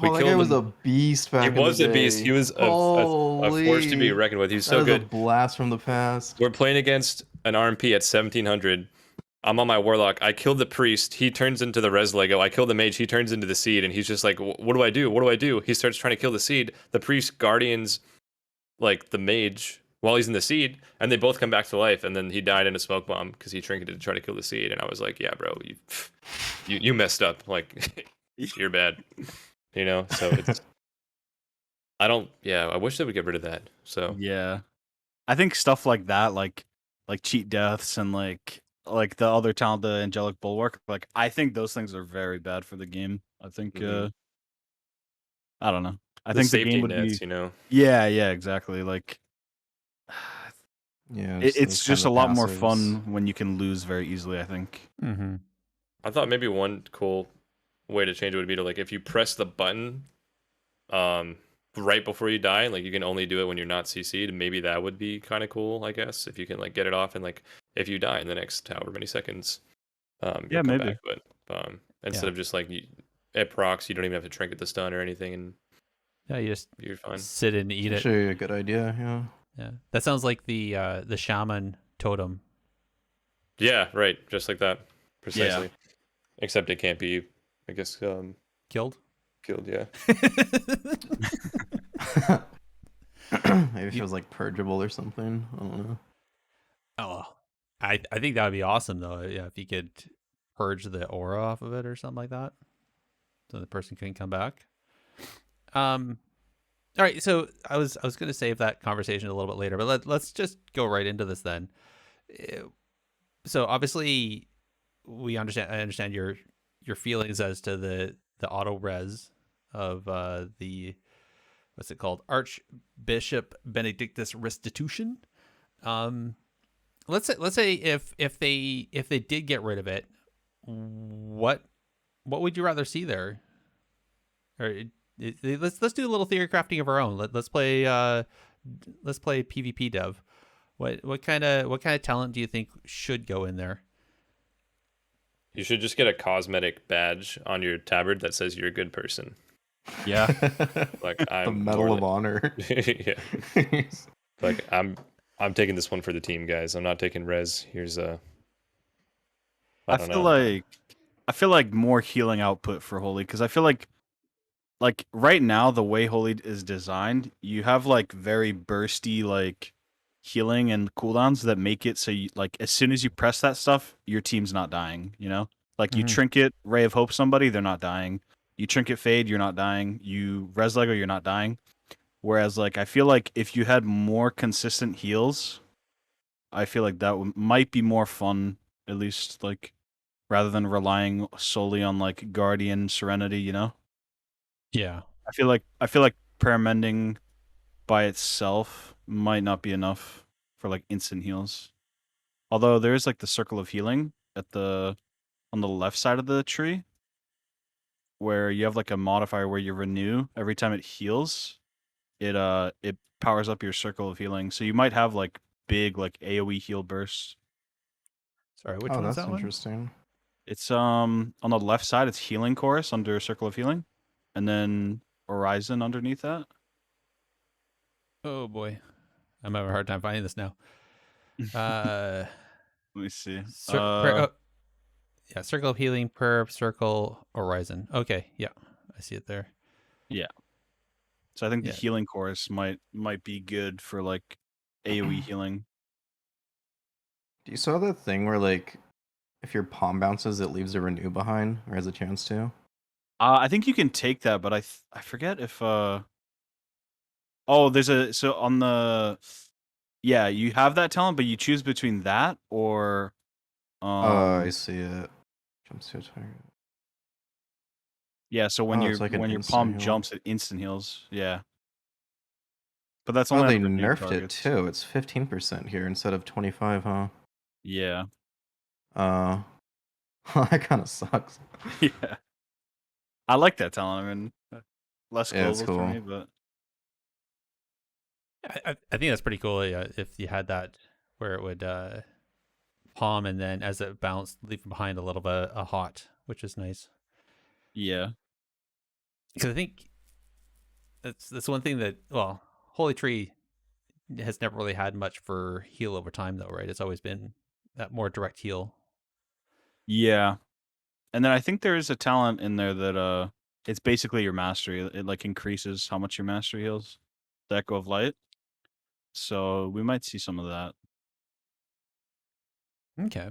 That guy was a beast back in the day. He was a beast. He was a force to be reckoned with. He's so good. A blast from the past. We're playing against an RMP at 1700. I'm on my Warlock. I killed the Priest. He turns into the Res Lego. I kill the Mage. He turns into the Seed. And he's just like, what do I do? What do I do? He starts trying to kill the Seed. The Priest guardians like the Mage while he's in the Seed. And they both come back to life. And then he died in a smoke bomb because he trinketed to try to kill the Seed. And I was like, yeah, bro, you messed up. Like, you're bad. You know? So it's... I wish they would get rid of that. So yeah, I think stuff like that, like cheat deaths and like the other talent, the angelic bulwark, like I think those things are very bad for the game. I think I don't know. I the think the safety game would nets, be Yeah, exactly. Like Yeah, it's just a lot more fun when you can lose very easily, I think. Mm-hmm. I thought maybe one cool way to change it would be to like if you press the button right before you die, like you can only do it when you're not CC'd. Maybe that would be kind of cool, I guess, if you can like get it off and like if you die in the next however many seconds, you'll come maybe. back. But instead of just like it procs, you don't even have to trinket the stun or anything, and you're fine. Sit and eat it. Actually, a good idea. Yeah, that sounds like the shaman totem. Yeah, right, just like that, precisely. Yeah. Except it can't be, I guess, killed. Yeah. Maybe if it was like purgeable or something. I don't know. Oh, I think that would be awesome though. Yeah, if you could purge the aura off of it or something like that, so the person couldn't come back. All right, so I was going to save that conversation a little bit later, but let's just go right into this then. So obviously, I understand your feelings as to the auto res of the what's it called, Archbishop Benedictus Restitution. Let's say if they did get rid of it, what would you rather see there? Or let's do a little theory crafting of our own. Let's play PvP dev. What kind of talent do you think should go in there? You should just get a cosmetic badge on your tabard that says you're a good person. Yeah. Like the Medal of Honor. Yeah. Like I'm taking this one for the team, guys. I'm not taking res. Here's a I feel like more healing output for Holy, because I feel like right now the way Holy is designed, you have like very bursty like healing and cooldowns that make it so you, like as soon as you press that stuff, your team's not dying, you know? Like you trinket Ray of Hope somebody, they're not dying. You trinket Fade, you're not dying. You res Lego, you're not dying. Whereas like I feel like if you had more consistent heals, I feel like that might be more fun, at least like rather than relying solely on like Guardian Serenity, you know? Yeah. I feel like prayer mending by itself might not be enough for like instant heals. Although there is like the circle of healing on the left side of the tree, where you have like a modifier where you renew every time it heals. It powers up your circle of healing. So you might have like big like AoE heal bursts. Sorry, which one is that one? That's interesting. It's on the left side, it's healing chorus under circle of healing, and then Horizon underneath that. Oh boy, I'm having a hard time finding this now. Let me see. Yeah, circle of healing, per circle, Horizon. Okay, yeah, I see it there. Yeah. So I think the healing chorus might be good for like AoE healing. Do you saw that thing where like if your palm bounces, it leaves a renew behind, or has a chance to? I think you can take that, but I forget if so on the you have that talent, but you choose between that or I see it. Jumps to a target. Yeah, so when your palm jumps, it instant heals. Yeah. But that's only they nerfed it too. It's 15% here instead of 25, huh? Yeah. That kind of sucks. Yeah. I like that talent. I mean, less global cool. for me, but I think that's pretty cool. Yeah, if you had that where it would palm and then as it bounced, leave behind a little bit a hot, which is nice. Yeah. Because I think that's one thing that Holy Tree has never really had much for heal over time, though, right? It's always been that more direct heal. Yeah, and then I think there is a talent in there that it's basically your mastery. It like increases how much your mastery heals. The Echo of Light. So we might see some of that. Okay.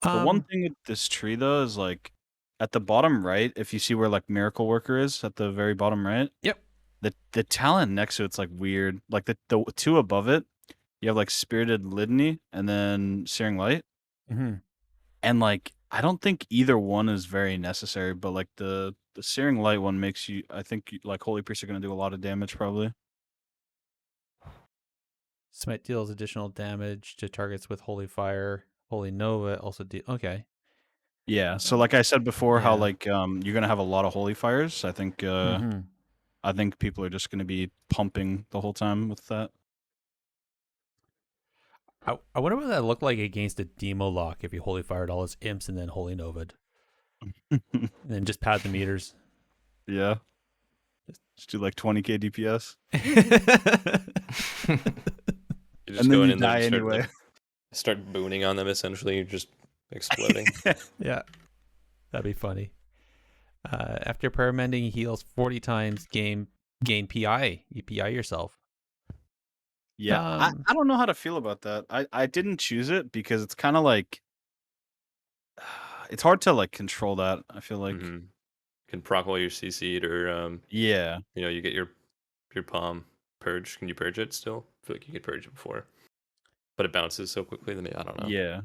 The one thing with this tree though is like at the bottom right, if you see where like Miracle Worker is at the very bottom right. Yep. The talent next to it's like weird. Like the two above it, you have like Spirited Litany and then Searing Light. Mm-hmm. And like I don't think either one is very necessary, but like the Searing Light one makes you. I think like Holy Priests are gonna do a lot of damage probably. Smite deals additional damage to targets with Holy Fire. Holy Nova also okay. Yeah. So like I said before, how like you're gonna have a lot of Holy Fires. I think I think people are just gonna be pumping the whole time with that. I wonder what that looked like against a Demo lock if you Holy Fired all his imps and then Holy Nova'd. And then just pad the meters. Yeah. Just do like 20k DPS. You just and go then in you and die start, anyway. Start booning on them, essentially. You're just exploding. Yeah. That'd be funny. After prayer mending, heals 40 times, gain PI. You PI yourself. Yeah. I don't know how to feel about that. I didn't choose it because it's kind of like it's hard to like control that. I feel like you can proc while you're CC'd or yeah. You know, you get your palm purge. Can you purge it still? I feel like you could purge it before. But it bounces so quickly that I don't know. Yeah.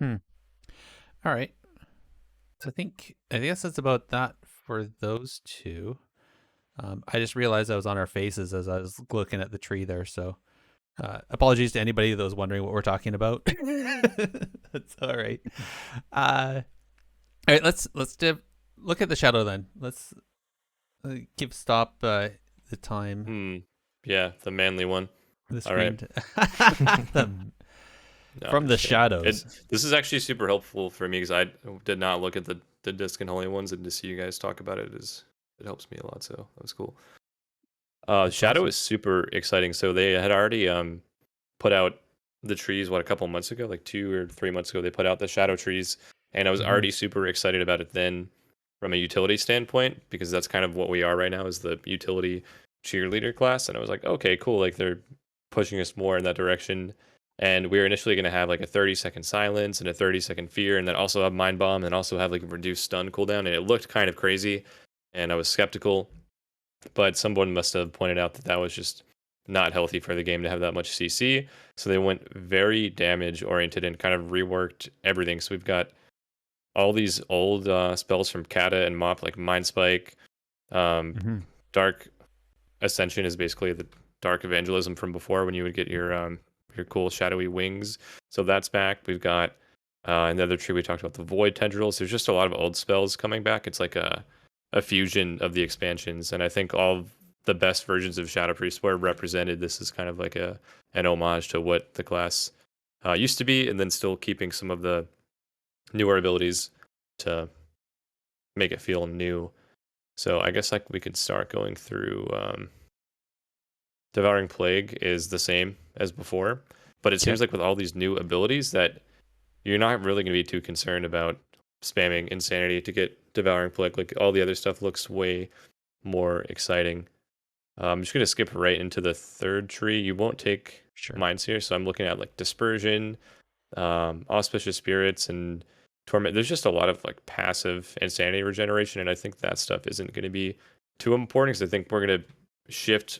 All right. So I guess that's about that for those two. I just realized I was on our faces as I was looking at the tree there. So apologies to anybody that was wondering what we're talking about. That's all right. All right. Let's look at the shadow then. Let's give Stahp the time. Yeah, the manly one. The all right. From the shadows. This is actually super helpful for me because I did not look at the disc and holy ones, and to see you guys talk about it helps me a lot. So that was cool. Shadow is super exciting. So they had already put out the trees a couple months ago, like 2 or 3 months ago. They put out the shadow trees, and I was already super excited about it then from a utility standpoint, because that's kind of what we are right now, is the utility cheerleader class. And I was like, okay, cool, like they're pushing us more in that direction. And we were initially going to have like a 30-second silence and a 30-second fear, and then also have mind bomb, and also have like a reduced stun cooldown. And it looked kind of crazy, and I was skeptical, but someone must have pointed out that was just not healthy for the game to have that much CC. So they went very damage oriented and kind of reworked everything. So we've got all these old spells from Kata and Mop, like Mind Spike. Dark Ascension is basically the Dark Evangelism from before, when you would get your cool shadowy wings. So that's back. We've got another tree we talked about, the Void Tendrils. There's just a lot of old spells coming back. It's like a fusion of the expansions, and I think all of the best versions of Shadow Priest were represented. This is kind of like an homage to what the class used to be, and then still keeping some of the newer abilities to make it feel new. So I guess like we could start going through. Devouring Plague is the same as before, but it seems like with all these new abilities that you're not really going to be too concerned about spamming Insanity to get Devouring Plague. Like all the other stuff looks way more exciting. I'm just going to skip right into the third tree. You won't take mines here, so I'm looking at like Dispersion, Auspicious Spirits, and Torment. There's just a lot of like passive Insanity regeneration, and I think that stuff isn't going to be too important, because I think we're going to shift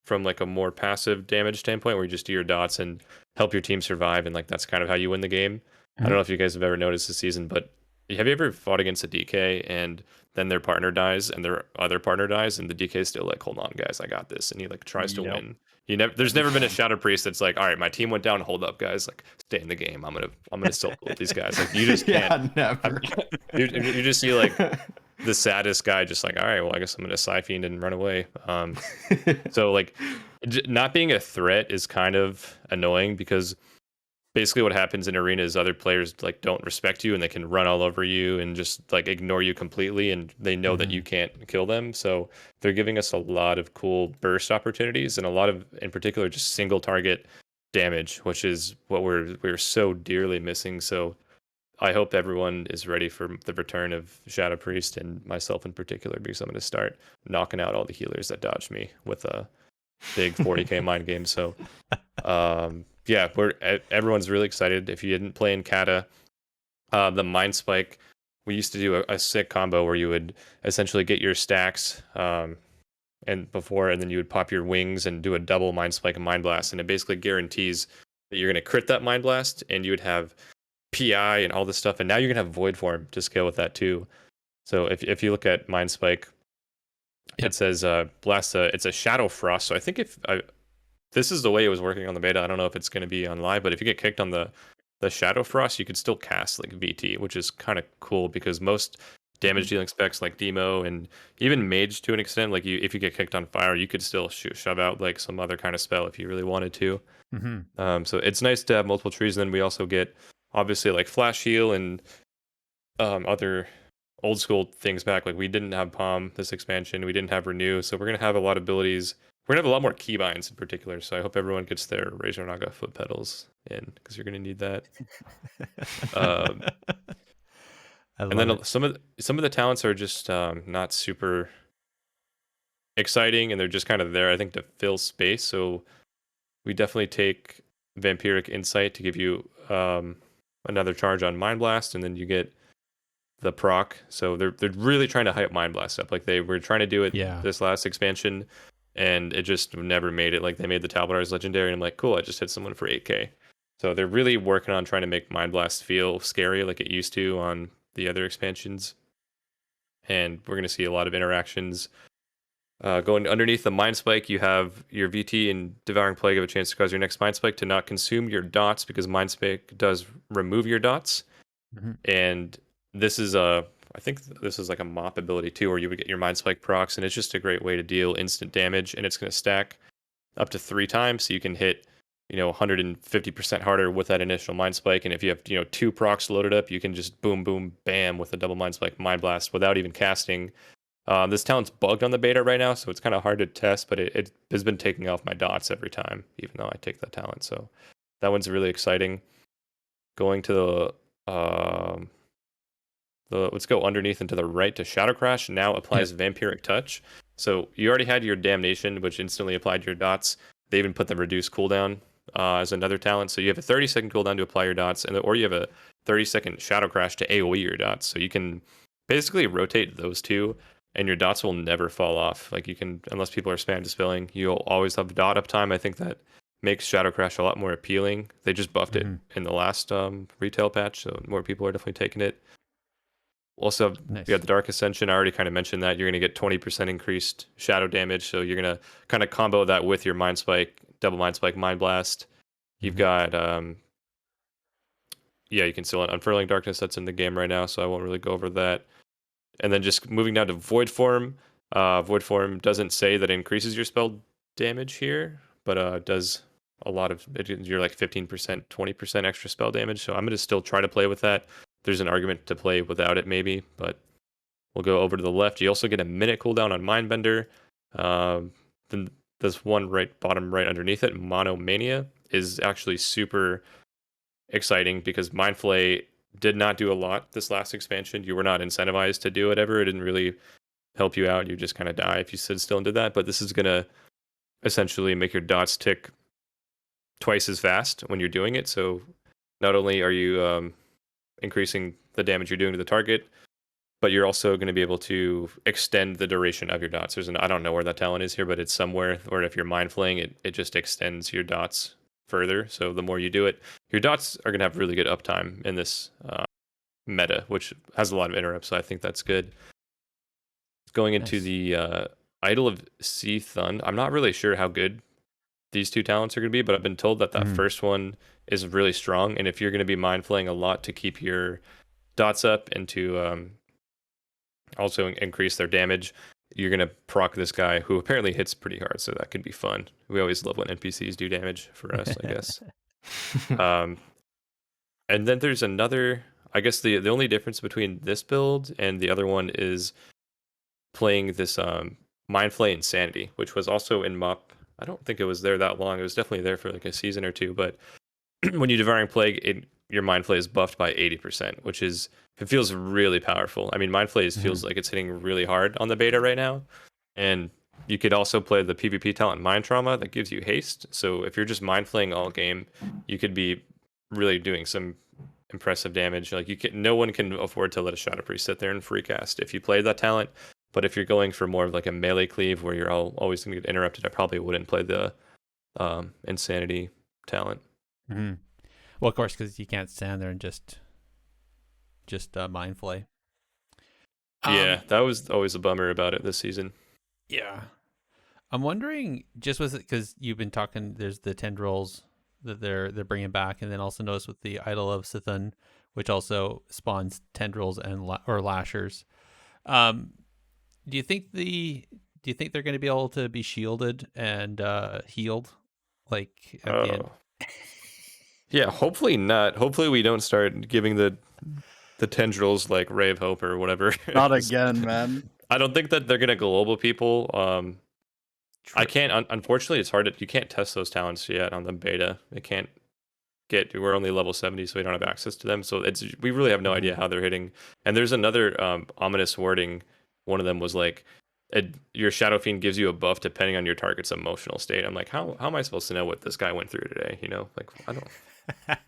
from like a more passive damage standpoint, where you just do your dots and help your team survive, and like that's kind of how you win the game. I don't know if you guys have ever noticed this season, but have you ever fought against a DK and then their partner dies and their other partner dies, and the DK is still like, hold on guys, I got this, and he like tries to win. There's never been a Shadow Priest that's like, all right, my team went down, hold up guys, like stay in the game, I'm gonna still with these guys. Like you just can't. Never. You just see like the saddest guy just like, all right, well I guess I'm gonna Psyfiend and run away. So like not being a threat is kind of annoying, because basically what happens in arena is other players like don't respect you, and they can run all over you and just like ignore you completely, and they know that you can't kill them. So they're giving us a lot of cool burst opportunities, and a lot of, in particular, just single target damage, which is what we're so dearly missing. So I hope everyone is ready for the return of Shadow Priest, and myself in particular, because I'm going to start knocking out all the healers that dodged me with a big 40k mind game. So yeah, everyone's really excited. If you didn't play in Kata, the Mind Spike we used to do a sick combo where you would essentially get your stacks and then you would pop your wings and do a double Mind Spike and Mind Blast, and it basically guarantees that you're going to crit that Mind Blast, and you would have PI and all this stuff, and now you're going to have Void Form to scale with that too. So if you look at Mind Spike, it says blast it's a Shadow Frost. So I think this is the way it was working on the beta. I don't know if it's going to be on live, but if you get kicked on the Shadow Frost, you could still cast like VT, which is kind of cool because most damage dealing specs like Demo and even Mage to an extent, like if you get kicked on fire, you could still shove out like some other kind of spell if you really wanted to. So it's nice to have multiple trees. And then we also get obviously like Flash Heal and other old school things back. Like we didn't have Palm this expansion, we didn't have Renew, so we're gonna have a lot of abilities. We're gonna have a lot more keybinds in particular. So I hope everyone gets their Razor Naga foot pedals in because you're gonna need that. And then some of the talents are just not super exciting, and they're just kind of there, I think, to fill space. So we definitely take Vampiric Insight to give you another charge on Mind Blast, and then you get the proc. So they're really trying to hype Mind Blast up. Like they were trying to do it this last expansion, and it just never made it. Like they made the Talbotars legendary, and I'm like, cool, I just hit someone for 8k. So they're really working on trying to make Mind Blast feel scary like it used to on the other expansions. And we're going to see a lot of interactions. Going underneath the Mind Spike, you have your VT and Devouring Plague have a chance to cause your next Mind Spike to not consume your dots, because Mind Spike does remove your dots. And this is I think this is like a mop ability too, where you would get your Mind Spike procs, and it's just a great way to deal instant damage, and it's going to stack up to 3 times, so you can hit 150% harder with that initial Mind Spike. And if you have 2 procs loaded up, you can just boom boom bam with a double Mind Spike Mind Blast without even casting. This talent's bugged on the beta right now, so it's kind of hard to test, but it has been taking off my dots every time, even though I take that talent. So that one's really exciting. Going to let's go underneath and to the right to Shadow Crash. Now applies Vampiric Touch. So you already had your Damnation, which instantly applied your dots. They even put the reduced cooldown as another talent. So you have a 30-second cooldown to apply your dots, or you have a 30-second Shadow Crash to AoE your dots. So you can basically rotate those two, and your dots will never fall off. Like you can, unless people are spam dispelling, you'll always have dot uptime. I think that makes Shadow Crash a lot more appealing. They just buffed it in the last retail patch, so more people are definitely taking it. Also, you got the Dark Ascension. I already kind of mentioned that. You're going to get 20% increased shadow damage, so you're going to kind of combo that with your Mind Spike, double Mind Spike, Mind Blast. You've got, you can still Unfurling Darkness. That's in the game right now, so I won't really go over that. And then just moving down to Void Form. Void Form doesn't say that it increases your spell damage here, but does a lot of it. You're like 15%, 20% extra spell damage, so I'm going to still try to play with that. There's an argument to play without it maybe, but we'll go over to the left. You also get a minute cooldown on Mindbender. Then this one bottom right underneath it, Monomania, is actually super exciting because Mindflay did not do a lot this last expansion. You were not incentivized to do whatever. It didn't really help you out. You just kind of die if you stood still and did that. But this is going to essentially make your dots tick twice as fast when you're doing it. So not only are you increasing the damage you're doing to the target, but you're also going to be able to extend the duration of your dots. I don't know where that talent is here, but it's somewhere, or if you're mind flaying, it just extends your dots further. So the more you do it, your dots are going to have really good uptime in this meta, which has a lot of interrupts, so I think that's good. Going into the Idol of Sea Thun, I'm not really sure how good these two talents are going to be, but I've been told that that first one is really strong, and if you're going to be mind flaying a lot to keep your dots up and to also increase their damage, you're going to proc this guy who apparently hits pretty hard, so that could be fun. We always love when NPCs do damage for us, I guess. And then there's another, I guess the only difference between this build and the other one is playing this Mind Flay Insanity, which was also in MOP. I don't think it was there that long. It was definitely there for like a season or two, but when you Devouring Plague, your Mind Flay is buffed by 80%, which is, it feels really powerful. I mean, Mind Flay feels like it's hitting really hard on the beta right now. And you could also play the PvP talent Mind Trauma that gives you haste. So if you're just Mind Flaying all game, you could be really doing some impressive damage. Like no one can afford to let a Shadow Priest sit there and free cast if you play that talent. But if you're going for more of like a melee cleave where you're always going to get interrupted, I probably wouldn't play the Insanity talent. Mm-hmm. Well, of course, because you can't stand there and just mind flay. Yeah, that was always a bummer about it this season. Yeah. I'm wondering, just with it, because you've been talking, there's the tendrils that they're bringing back, and then also notice with the Idol of Sithon, which also spawns tendrils and or lashers. Do you think they're going to be able to be shielded and healed, like at the end? Yeah, hopefully not. Hopefully we don't start giving the tendrils like Ray of Hope or whatever. Not again, man. I don't think that they're gonna global people. I can't. Unfortunately, it's hard. You can't test those talents yet on the beta. It can't get. We're only level 70, so we don't have access to them. So we really have no idea how they're hitting. And there's another ominous wording. One of them was like, your Shadow Fiend gives you a buff depending on your target's emotional state. I'm like, how am I supposed to know what this guy went through today? You know, like I don't.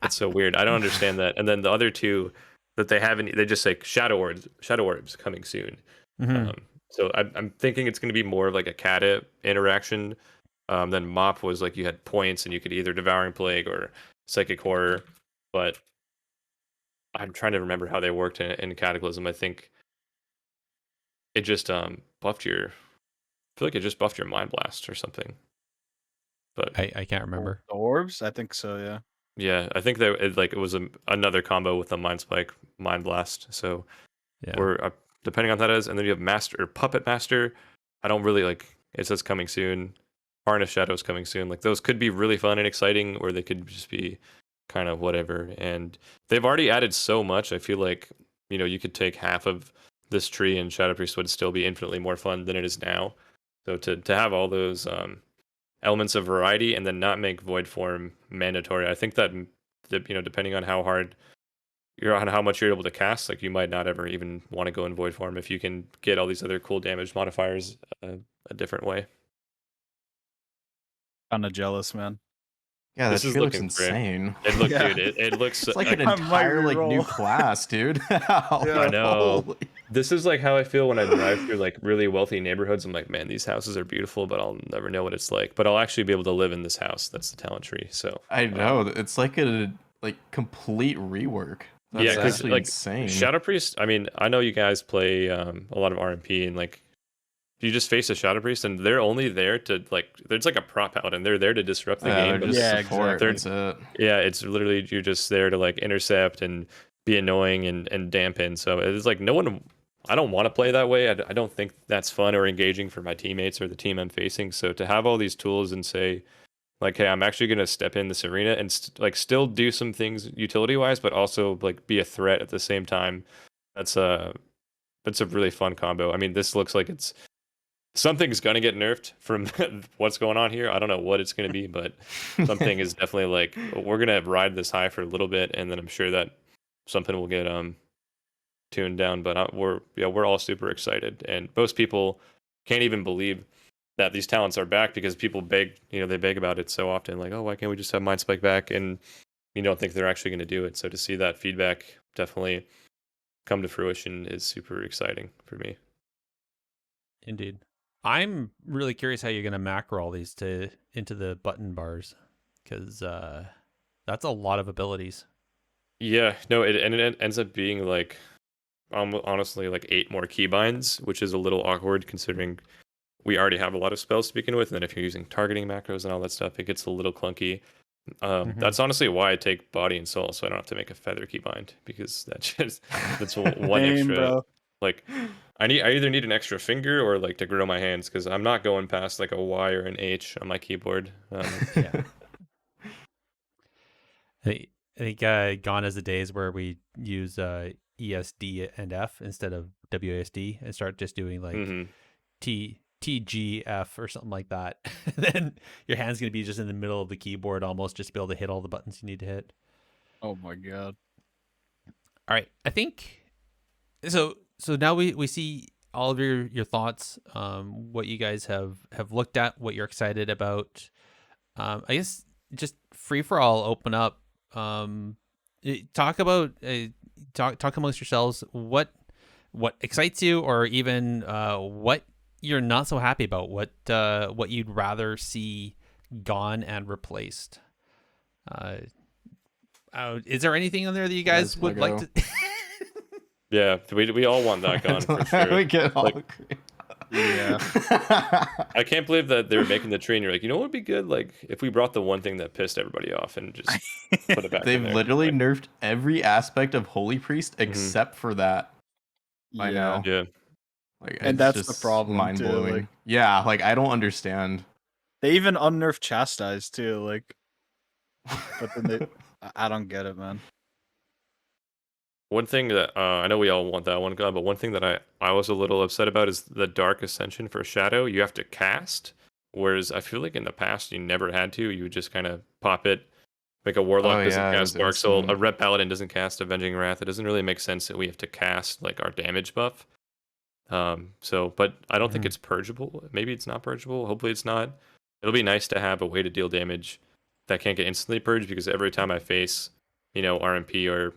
It's so weird. I don't understand that. And then the other two that they haven't, they just say shadow orbs coming soon. Mm-hmm. So I'm thinking it's going to be more of like a Kata interaction. Then Mop was like you had points and you could either Devouring Plague or Psychic Horror. But I'm trying to remember how they worked in Cataclysm. I think it just buffed your. I feel like it just buffed your Mind Blast or something. But I can't remember. The orbs? I think so, yeah. Yeah, I think that it was another combo with the Mind Spike, Mind Blast. So we're depending on that is, and then you have Master or Puppet Master. I don't really like. It says coming soon. Harness Shadows coming soon. Like those could be really fun and exciting, or they could just be kind of whatever. And they've already added so much. I feel like you could take half of this tree and Shadow Priest would still be infinitely more fun than it is now. So to have all those elements of variety and then not make Void Form mandatory, I think that depending on how much you're able to cast, like you might not ever even want to go in Void Form if you can get all these other cool damage modifiers a different way. Kind of jealous, man. Yeah, this looks insane. Dude, it looks it's like an entire new class, dude. I know. This is like how I feel when I drive through like really wealthy neighborhoods. I'm like, man, these houses are beautiful, but I'll never know what it's like. But I'll actually be able to live in this house. That's the talent tree. So I know it's like a complete rework. That's actually insane. Shadow Priest. I mean, I know you guys play a lot of RMP and like. You just face a Shadow Priest, and they're only there to there's like a prop out, and they're there to disrupt the game. But it's literally you're just there to like intercept and be annoying and dampen. So it's like no one. I don't want to play that way. I don't think that's fun or engaging for my teammates or the team I'm facing. So to have all these tools and say, like, hey, I'm actually gonna step in this arena and still do some things utility wise, but also like be a threat at the same time. That's a really fun combo. I mean, this looks like something's going to get nerfed from what's going on here. I don't know what it's going to be, but something is definitely like, we're going to ride this high for a little bit, and then I'm sure that something will get tuned down. But we're all super excited, and most people can't even believe that these talents are back because people beg about it so often, like, oh, why can't we just have Mind Spike back? And you don't think they're actually going to do it. So to see that feedback definitely come to fruition is super exciting for me. Indeed. I'm really curious how you're going to macro all these into the button bars, because that's a lot of abilities. Yeah, no, it ends up being like honestly like 8 more keybinds, which is a little awkward considering we already have a lot of spells to begin with, and then if you're using targeting macros and all that stuff, it gets a little clunky. That's honestly why I take Body and Soul, so I don't have to make a feather keybind, because that's one extra. Bro. Like I either need an extra finger or like to grow my hands, because I'm not going past like a Y or an H on my keyboard. Yeah. I think gone is the days where we use ESD and F instead of WASD and start just doing like TGF or something like that. Then your hand's going to be just in the middle of the keyboard almost, just to be able to hit all the buttons you need to hit. Oh my God. All right. I think so now we see all of your thoughts, what you guys have looked at, what you're excited about. I guess just free for all, open up. talk about talk amongst yourselves. What excites you, or even what you're not so happy about? What you'd rather see gone and replaced? Is there anything on there that you guys would like to? Yeah, we all want that gone for sure. We get all Yeah. I can't believe that they're making the tree and you're like, you know what would be good? Like if we brought the one thing that pissed everybody off and just put it back They've in there. literally nerfed every aspect of Holy Priest except for that. I know. Yeah. Like, and that's the problem. Mind blowing. Like, yeah, like I don't understand. They even unnerfed Chastise too, like. But then I don't get it, man. One thing that I know we all want that one gone, but one thing that I was a little upset about is the Dark Ascension for Shadow. You have to cast, whereas I feel like in the past you never had to. You would just kind of pop it. Like a Warlock doesn't cast Dark Soul. A Ret Paladin doesn't cast Avenging Wrath. It doesn't really make sense that we have to cast like our damage buff. But I don't think it's purgeable. Maybe it's not purgeable. Hopefully it's not. It'll be nice to have a way to deal damage that can't get instantly purged, because every time I face, RMP or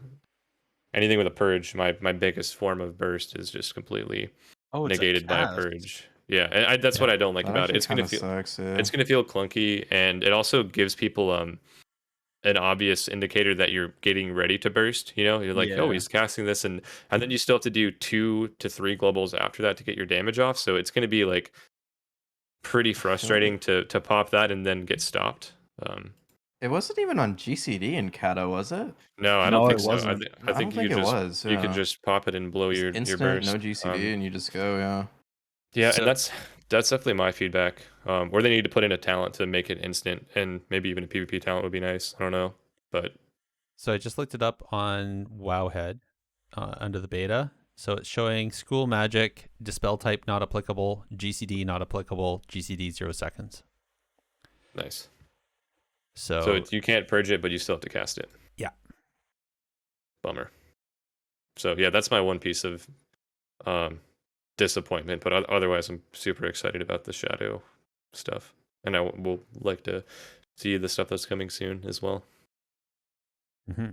anything with a purge, my biggest form of burst is just completely negated by a purge. Yeah, and that's what I don't like about it. It's gonna feel it's gonna feel clunky, and it also gives people an obvious indicator that you're getting ready to burst. You're like, oh, he's casting this, and then you still have to do 2 to 3 globals after that to get your damage off. So it's gonna be like pretty frustrating to pop that and then get stopped. It wasn't even on GCD in Kato, was it? No, I don't think so. I think it was. You could just pop it and blow your burst. No GCD, and you just go, yeah. Yeah, and that's definitely my feedback. Or they need to put in a talent to make it instant, and maybe even a PvP talent would be nice. I don't know, but so I just looked it up on Wowhead under the beta. So it's showing School Magic, Dispel type not applicable, GCD not applicable, GCD 0 seconds. Nice. So you can't purge it, but you still have to cast it. Yeah. Bummer. So yeah, that's my one piece of disappointment, but otherwise I'm super excited about the Shadow stuff, and I will like to see the stuff that's coming soon as well. Mm-hmm.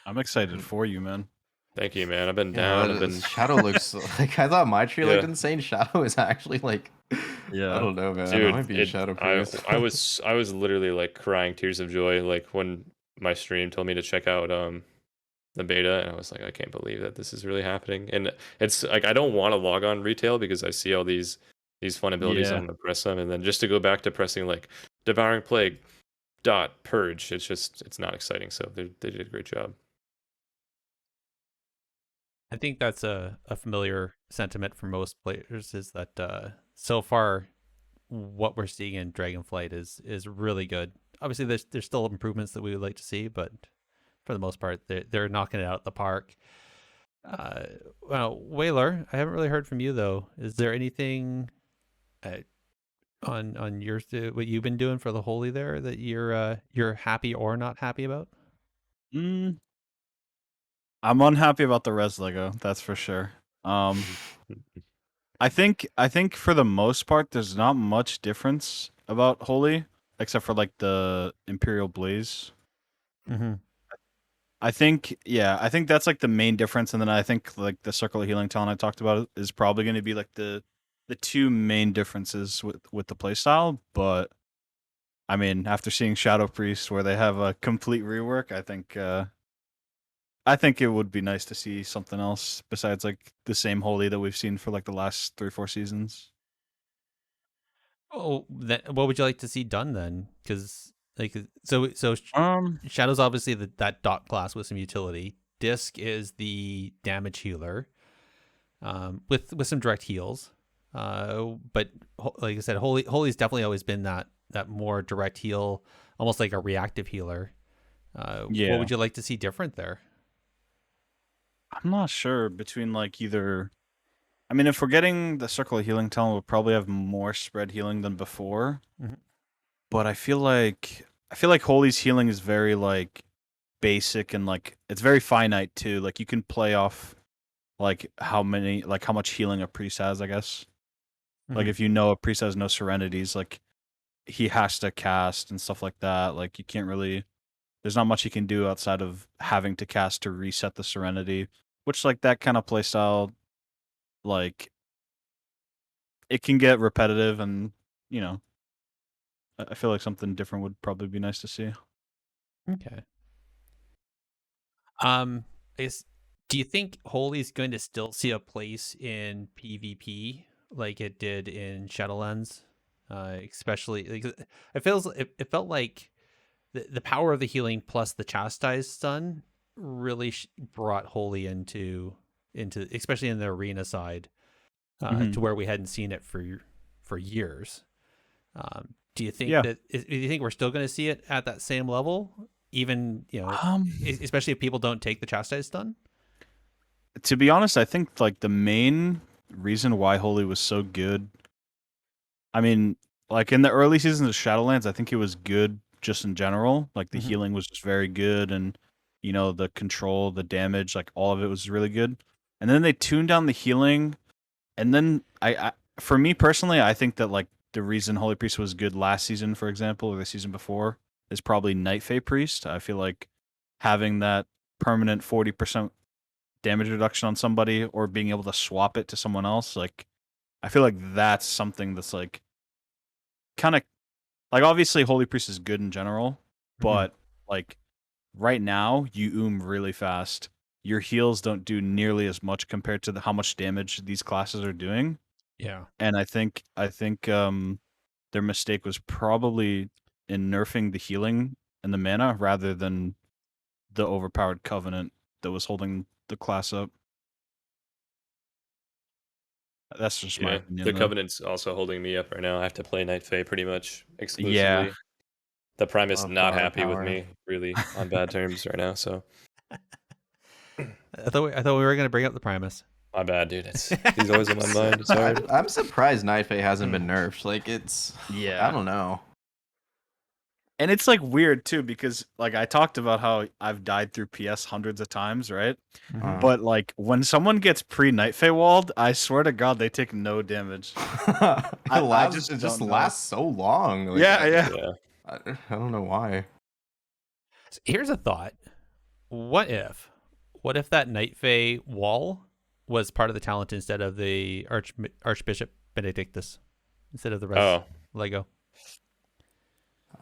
I'm excited for you, man. Thank you, man. I've been down. Shadow looks like, I thought my tree looked insane. Shadow is actually like, I don't know, man. Dude, I might be a Shadow priest. I was literally like crying tears of joy like when my stream told me to check out the beta, and I was like, I can't believe that this is really happening. And it's like I don't want to log on retail because I see all these fun abilities. I'm gonna press them, and then just to go back to pressing like Devouring Plague .purge, it's not exciting. So they did a great job. I think that's a familiar sentiment for most players, is that so far what we're seeing in Dragonflight is really good. Obviously there's still improvements that we would like to see, but for the most part they're knocking it out of the park. Well, Waylor, I haven't really heard from you though. Is there anything on your what you've been doing for the Holy there that you're happy or not happy about? I'm unhappy about the res Lego, that's for sure. I think for the most part there's not much difference about Holy except for like the Imperial Blaze. Mm-hmm. I think that's like the main difference, and then I think like the Circle of Healing talent I talked about is probably going to be like the two main differences with the playstyle. But I mean, after seeing Shadow Priest where they have a complete rework, I think it would be nice to see something else besides like the same Holy that we've seen for like the last 3-4 seasons. Oh, what would you like to see done then? Because Shadow's obviously that dot class with some utility. Disc is the damage healer, with some direct heals. But like I said, Holy's definitely always been that more direct heal, almost like a reactive healer. What would you like to see different there? I'm not sure between like either. I mean, if we're getting the Circle of Healing talent, we'll probably have more spread healing than before. Mm-hmm. But I feel like Holy's healing is very like basic and like it's very finite too. Like you can play off like how much healing a priest has, I guess. Mm-hmm. Like if you know a priest has no serenities, like he has to cast and stuff like that. Like you can't really there's not much you can do outside of having to cast to reset the Serenity, which like that kind of playstyle, like it can get repetitive, and you know, I feel like something different would probably be nice to see. Okay. Do you think Holy's going to still see a place in PvP like it did in Shadowlands? Especially, like, it felt like the power of the healing plus the chastised stun really brought Holy into especially in the arena side, to where we hadn't seen it for years. Do you think do you think we're still going to see it at that same level, even, you know, especially if people don't take the chastised stun? To be honest, I think like the main reason why Holy was so good, I mean, like in the early seasons of Shadowlands, I think it was good just in general. Like the healing was just very good, and you know, the control, the damage, like all of it was really good. And then they tuned down the healing, and then I for me personally, I think that like the reason Holy Priest was good last season, for example, or the season before, is probably Night Fae Priest. I feel like having that permanent 40% damage reduction on somebody, or being able to swap it to someone else, like I feel like that's something that's like kind of like, obviously Holy Priest is good in general, but like right now you really fast. Your heals don't do nearly as much compared to how much damage these classes are doing. Yeah. And I think their mistake was probably in nerfing the healing and the mana rather than the overpowered Covenant that was holding the class up. That's just my opinion. The though. Covenant's also holding me up right now. I have to play Night Fae pretty much exclusively. Yeah. The Primus Love not power. happy with me, really on bad terms right now. So I thought we were going to bring up the Primus. my bad, dude. He's always on my mind. It's hard. I'm surprised Night Fae hasn't been nerfed. Like, it's... Yeah. I don't know. And it's like weird too, because like I talked about how I've died through PS hundreds of times, right? But like when someone gets pre-Night Fae walled, I swear to God they take no damage. It just lasts so long. Like, yeah. I don't know why. So here's a thought. What if that Night Fae wall was part of the talent instead of the Archbishop Benedictus, instead of the rest Lego?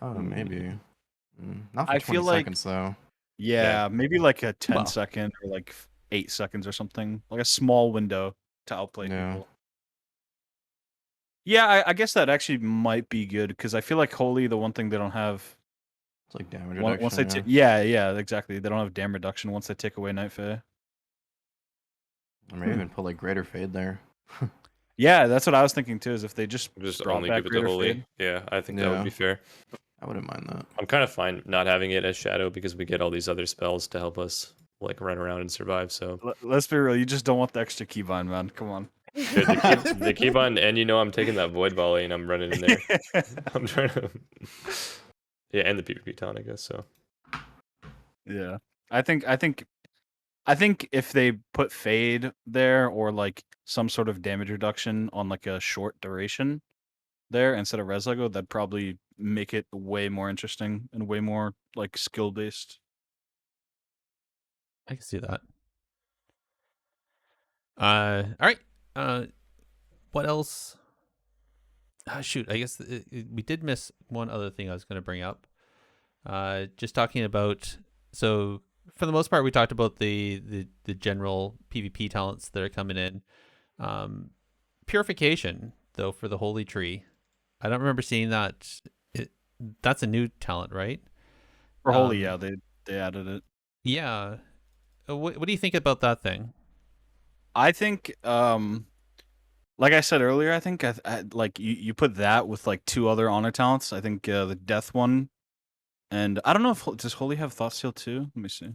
Oh, maybe. Not for I 20 feel like- seconds, though. Yeah, maybe like a 10 Well. second or like 8 seconds or something. Like a small window to outplay people. Yeah, I guess that actually might be good, because I feel like Holy, the one thing they don't have... It's like damage reduction. Once they yeah, exactly. They don't have damage reduction once they take away Night Fae. Or maybe even put like Greater Fade there. Yeah, that's what I was thinking too, is if they just brought only back give it to Greater Holy. Fade. Yeah, I think that would be fair. I wouldn't mind that. I'm kind of fine not having it as Shadow because we get all these other spells to help us like run around and survive. So Let's be real, you just don't want the extra keybind, man. Come on. Dude, the keybind, and you know I'm taking that Void Volley and I'm running in there. I'm trying to... Yeah, and the PvP talent, I guess, so. Yeah. I think if they put Fade there, or like some sort of damage reduction on like a short duration there instead of Res Lego, that'd probably make it way more interesting and way more like skill based. I can see that. All right. What else? Shoot, I guess we did miss one other thing I was going to bring up. Just talking about, so for the most part, we talked about the general PvP talents that are coming in. Purification, though, for the Holy Tree, I don't remember seeing that. That's a new talent, right? For Holy, yeah, they added it. Yeah. What do you think about that thing? I think, like I said earlier, I think I like you put that with like two other honor talents. I think the Death one, and I don't know if does Holy have Thought Steal too. Let me see.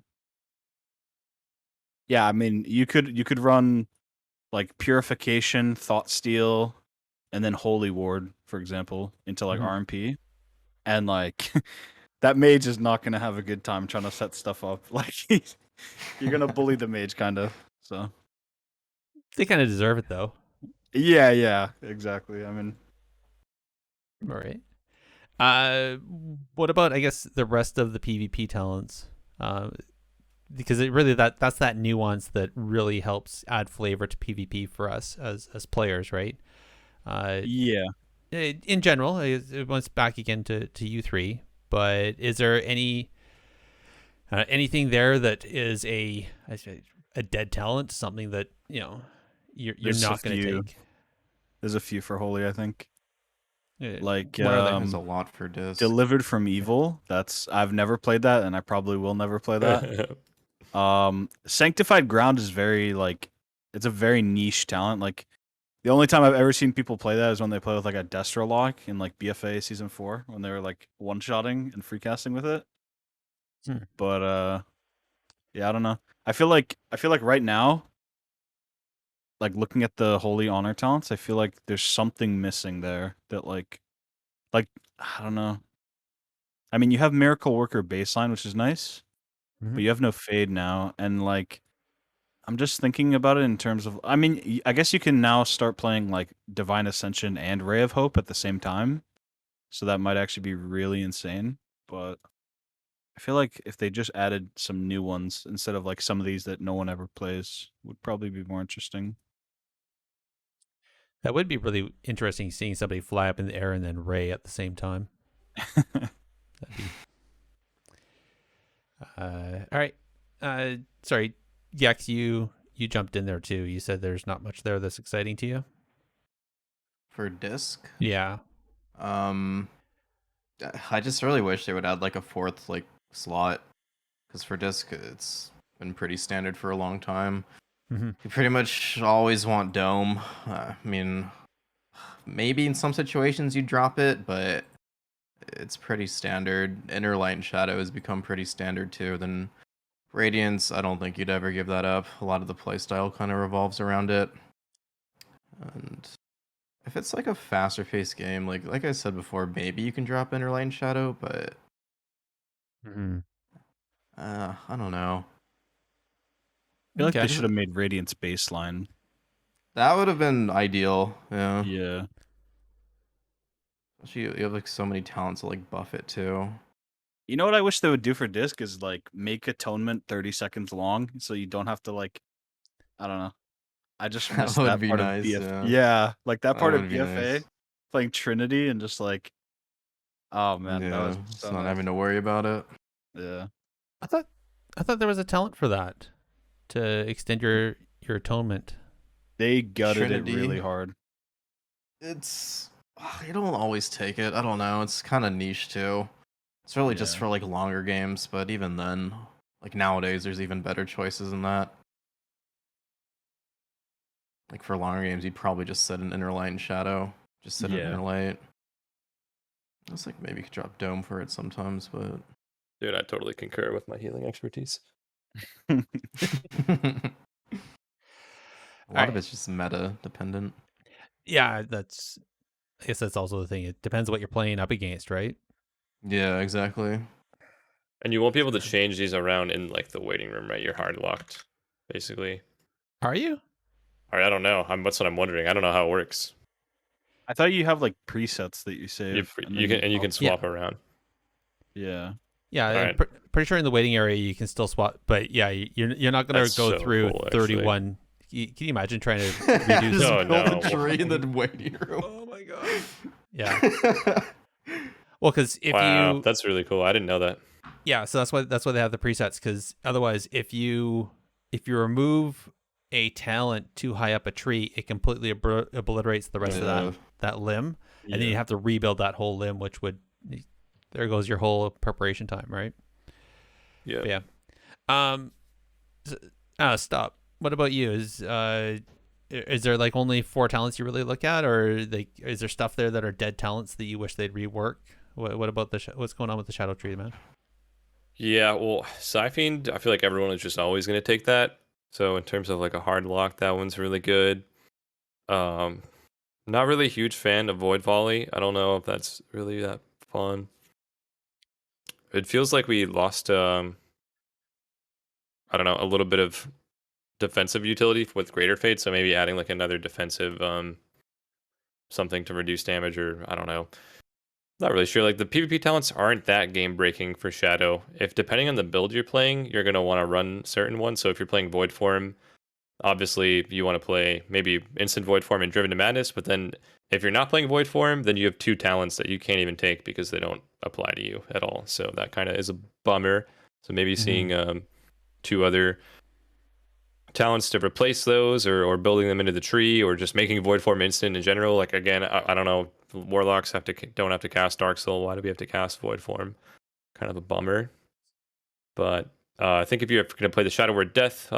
Yeah, I mean you could run like Purification, Thought Steal, and then Holy Ward, for example, into like RMP, and like that mage is not gonna have a good time trying to set stuff up. Like you're gonna bully the mage, kind of. So they kind of deserve it, though. Yeah, exactly. I mean, all right. What about, I guess, the rest of the PvP talents? Because it really that's that nuance that really helps add flavor to PvP for us as players, right? Yeah. In general, it wants back again to you three. But is there anything there that is a dead talent, something that you're not going to take? There's a few for Holy, I think. Like there's a lot for Disc. Delivered from Evil. I've never played that, and I probably will never play that. Sanctified Ground is it's a very niche talent. Like the only time I've ever seen people play that is when they play with like a Destro lock in like BFA season 4 when they were like one shotting and free casting with it. But yeah, I don't know. I feel like right now, like looking at the Holy Honor talents, I feel like there's something missing there that like I don't know. I mean, you have Miracle Worker baseline, which is nice, but you have no Fade now, and like I'm just thinking about it in terms of, I mean, I guess you can now start playing like Divine Ascension and Ray of Hope at the same time, so that might actually be really insane. But I feel like if they just added some new ones instead of like some of these that no one ever plays, would probably be more interesting. That would be really interesting, seeing somebody fly up in the air and then Ray at the same time. That'd be... all right. Sorry, Gekz, you jumped in there too. You said there's not much there that's exciting to you. For Disc? Yeah. I just really wish they would add like a fourth like slot, because for Disc it's been pretty standard for a long time. You pretty much always want Dome. I mean, maybe in some situations you drop it, but it's pretty standard. Inner Light and Shadow has become pretty standard too. Then Radiance, I don't think you'd ever give that up. A lot of the playstyle kind of revolves around it. And if it's like a faster paced game, like I said before, maybe you can drop Inner Light and Shadow, but I don't know. I feel like they should have made Radiance baseline. That would have been ideal. Yeah. Yeah. Actually, you have like so many talents to like buff it too. You know what I wish they would do for Disc is like make Atonement 30 seconds long, so you don't have to like, I don't know. I just missed that part nice, of BFA. Yeah, like that part of BFA, nice. playing Trinity and just like, oh man, that was so not having to worry about it. Yeah. I thought there was a talent for that, to extend your atonement. They gutted Trinity. It really hard. It's you don't always take it. I don't know. It's kind of niche too. It's really just for like longer games, but even then, like nowadays, there's even better choices than that. Like for longer games, you'd probably just set an Inner Light and Shadow. Just set an Inner Light. It's like maybe you could drop Dome for it sometimes, but dude, I totally concur with my healing expertise. A lot of it's just meta dependent. Yeah, I guess that's also the thing. It depends what you're playing up against, right? Yeah, exactly. And you won't be able to change these around in like the waiting room, right? You're hard locked, basically. Are you? All right, I don't know. That's what I'm wondering. I don't know how it works. I thought you have like presets that you save. You can swap around. Yeah. Yeah, right. Pretty sure in the waiting area you can still swap, but yeah, you're not going to go so through cool, 31. Can you imagine trying to reduce a tree in the waiting room? Oh my god. Yeah. Well, because if that's really cool. I didn't know that. Yeah, so that's why they have the presets, because otherwise, if you remove a talent too high up a tree, it completely obliterates the rest of that limb, and then you have to rebuild that whole limb, which would, there goes your whole preparation time, right? Yeah. Stahp. What about you? Is there like only 4 talents you really look at, or is there stuff there that are dead talents that you wish they'd rework? What about what's going on with the Shadow Tree, man? Yeah, well, Sci-Fiend, I feel like everyone is just always going to take that. So in terms of like a hard lock, that one's really good. Not really a huge fan of Void Volley. I don't know if that's really that fun. It feels like we lost, I don't know, a little bit of defensive utility with Greater Fate. So maybe adding like another defensive something to reduce damage, or I don't know. Not really sure. Like the PvP talents aren't that game breaking for Shadow. If depending on the build you're playing, you're gonna want to run certain ones. So if you're playing Void Form, obviously you want to play maybe Instant Void Form and Driven to Madness. But then if you're not playing Void Form, then you have 2 talents that you can't even take because they don't apply to you at all. So that kind of is a bummer. So maybe seeing 2 other talents to replace those, or building them into the tree, or just making Void Form instant in general. Like again, I don't know. Warlocks don't have to cast Dark Soul. Why do we have to cast Void Form? Kind of a bummer. But I think if you're going to play the Shadow Word Death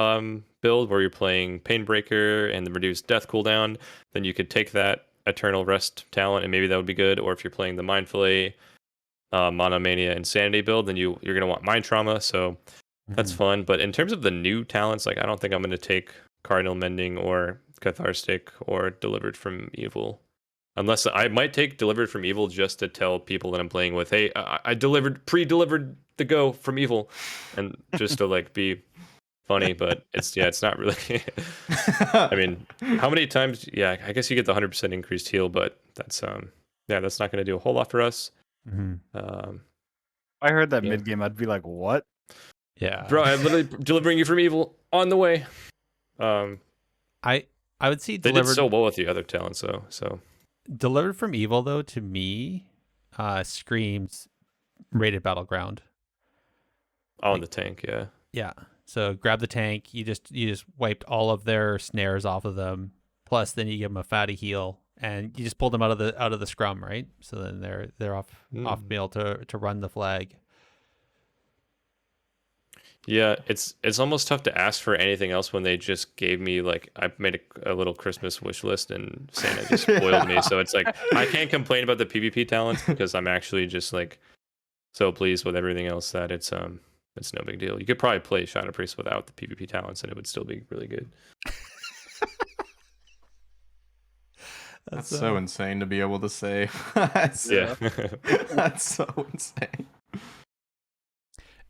build, where you're playing Painbreaker and the reduced death cooldown, then you could take that Eternal Rest talent, and maybe that would be good. Or if you're playing the Mind Fillet, Monomania, Insanity build, then you're going to want Mind Trauma. So that's fun. But in terms of the new talents, like I don't think I'm going to take Cardinal Mending or Catharstic or Delivered from Evil. Unless I might take Delivered from Evil just to tell people that I'm playing with, hey, I pre-delivered the go from Evil, and just to like be funny. But it's not really. I mean, how many times? Yeah, I guess you get the 100% increased heal, but that's that's not going to do a whole lot for us. If I heard that mid game, I'd be like, what? Yeah, bro, I'm literally delivering you from Evil on the way. I would see they did so well with the other talents, so. Delivered from Evil, though, to me, screams rated Battleground. Oh, in the tank, yeah. Yeah. So grab the tank. You just wiped all of their snares off of them. Plus, then you give them a fatty heal, and you just pull them out of the scrum, right? So then they're off meal to run the flag. Yeah, it's almost tough to ask for anything else when they just gave me, like, I made a little Christmas wish list and Santa just spoiled me. So it's like I can't complain about the PvP talents because I'm actually just like so pleased with everything else that it's no big deal. You could probably play Shadow Priest without the PvP talents and it would still be really good. That's so insane to be able to say. That's so insane.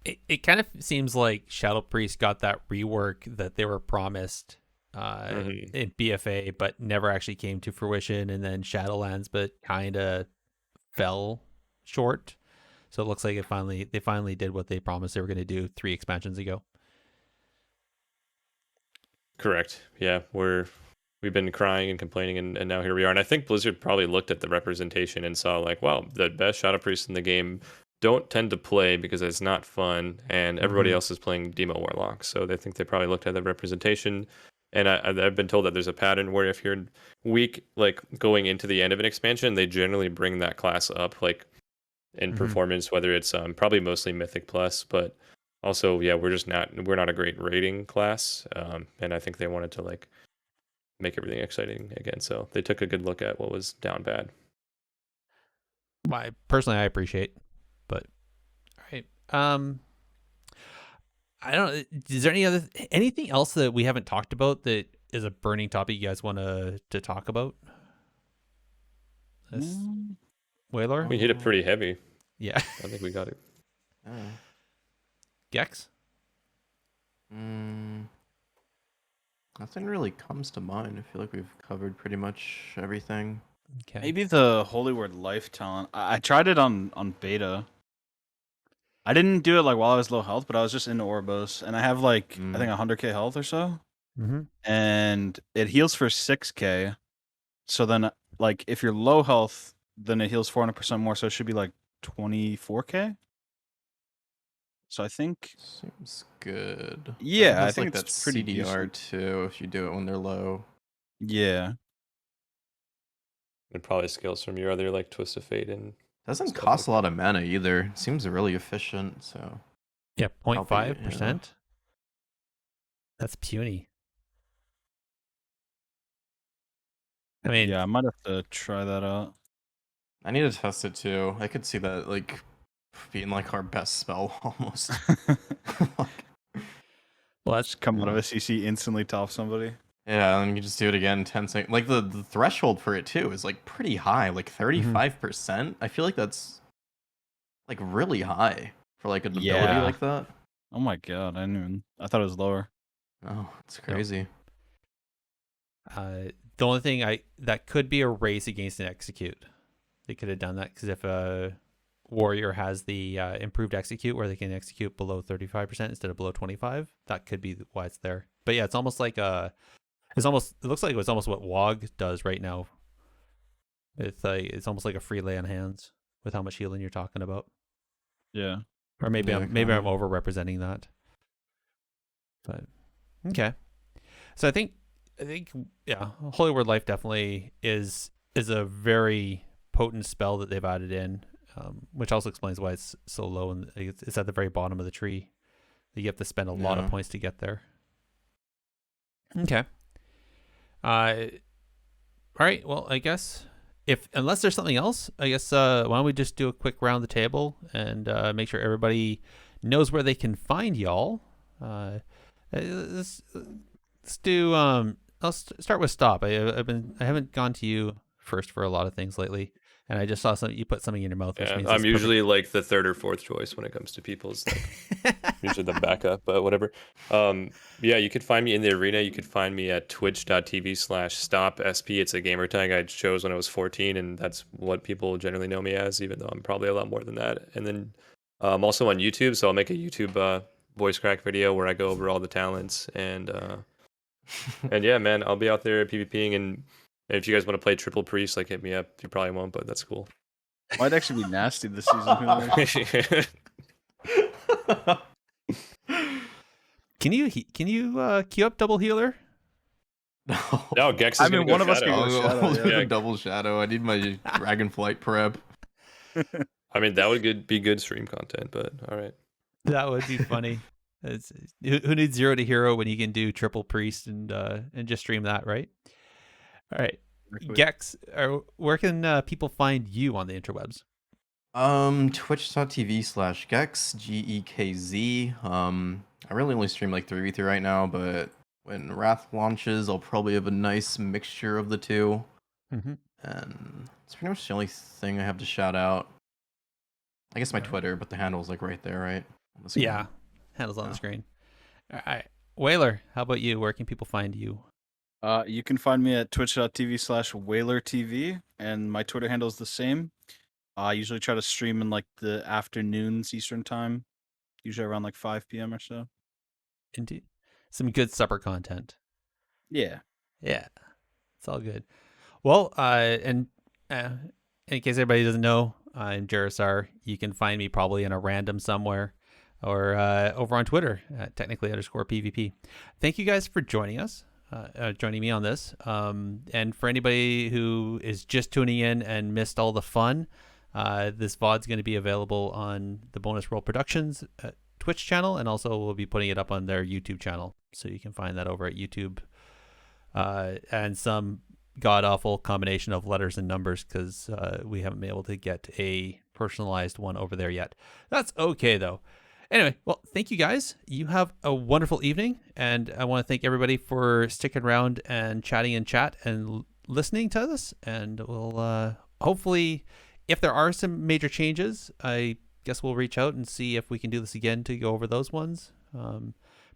It kind of seems like Shadow Priest got that rework that they were promised in BFA, but never actually came to fruition, and then Shadowlands, but kind of fell short. So it looks like they finally did what they promised they were going to do 3 expansions ago. Correct. Yeah, we've been crying and complaining, and now here we are. And I think Blizzard probably looked at the representation and saw like, wow, the best Shadow Priest in the game don't tend to play because it's not fun, and everybody else is playing Demo Warlock. So they think they probably looked at the representation. And I've been told that there's a pattern where if you're weak, like going into the end of an expansion, they generally bring that class up, like in performance, whether it's probably mostly Mythic Plus, but also, yeah, we're not a great rating class. And I think they wanted to like make everything exciting again. So they took a good look at what was down bad. Personally, I appreciate. But all right, I don't know. Is there anything else that we haven't talked about that is a burning topic you guys want to talk about? Waylor? We hit it pretty heavy. Yeah, I think we got it. Gekz? Nothing really comes to mind. I feel like we've covered pretty much everything. Okay. Maybe the Holy Word Life talent. I tried it on beta. I didn't do it like while I was low health, but I was just into Orbos, and I have like I think 100k health or so, and it heals for 6k. So then, like, if you're low health, then it heals 400% more. So it should be like 24k. So I think seems good. Yeah, I think like it's that pretty CDR decent. too. If you do it when they're low. Yeah. It probably scales from your other like Twist of Fate and doesn't cost a lot of mana either. It seems really efficient. So yeah, 0.5%. That's puny. I mean, yeah, I might have to try that out. I need to test it too. I could see that like being like our best spell almost. Well, that's come out of a CC, instantly top somebody. Yeah, and you just do it again 10 seconds. Like the threshold for it too is like pretty high, like 35%. I feel like that's like really high for like an ability like that. Oh my god, I thought it was lower. Oh, it's crazy. The only thing that could be a race against an execute. they could have done that, because if a warrior has the improved execute where they can execute below 35% instead of below 25, that could be why it's there. But yeah, it's almost like it looks like it's almost what WoG does right now. It's almost like a free lay on hands with how much healing you're talking about. Yeah. Or maybe I'm over representing that. But okay. So I think yeah, Holy Word Life definitely is a very potent spell that they've added in, which also explains why it's so low, and it's at the very bottom of the tree. You have to spend a lot of points to get there. Okay. All right. Well, I guess unless there's something else, I guess why don't we just do a quick round the table and make sure everybody knows where they can find y'all. Let's do. I'll start with Stahp. I haven't gone to you first for a lot of things lately, and I just saw you put something in your mouth. Which means I'm usually like the third or fourth choice when it comes to people's usually the backup, but whatever. Yeah, you could find me in the arena. You could find me at twitch.tv/StahpSP. It's a gamer tag I chose when I was 14, and that's what people generally know me as, even though I'm probably a lot more than that. And then I'm also on YouTube, so I'll make a YouTube voice crack video where I go over all the talents, and yeah, man, I'll be out there PvPing, and if you guys want to play triple priest, like, hit me up. You probably won't, but that's cool. Might actually be nasty this season. Can you queue up double healer? No, Gekz is one of us can go shadow. Yeah. Double shadow. I need my Dragonflight prep. I mean, that would be good stream content, but all right. That would be funny. Who needs 0 to hero when you can do triple priest and just stream that, right? All right. Gekz, where can people find you on the interwebs? Twitch.tv/Gekz, Gekz. I really only stream like 3v3 right now, but when Wrath launches, I'll probably have a nice mixture of the two. Mm-hmm. And it's pretty much the only thing I have to shout out. I guess my Twitter, but the handle's like right there, right? Yeah, handle's on the screen. All right. Waylor, how about you? Where can people find you? You can find me at twitch.tv/WaylorTV, and my Twitter handle is the same. I usually try to stream in like the afternoons Eastern time, usually around like 5 p.m. or so. Indeed. Some good supper content. Yeah. Yeah. It's all good. Well, and in case everybody doesn't know, I'm Gerissar. You can find me probably in a random somewhere or over on Twitter at technically_PvP. Thank you guys for joining us. Joining me on this. And for anybody who is just tuning in and missed all the fun, this VOD's going to be available on the Bonus Roll Productions Twitch channel, and also we'll be putting it up on their YouTube channel. So you can find that over at YouTube. And some god-awful combination of letters and numbers, because we haven't been able to get a personalized one over there yet. That's okay, though. Anyway, well, thank you guys. You have a wonderful evening, and I want to thank everybody for sticking around and chatting in chat and listening to this. And we'll hopefully, if there are some major changes, I guess we'll reach out and see if we can do this again to go over those ones.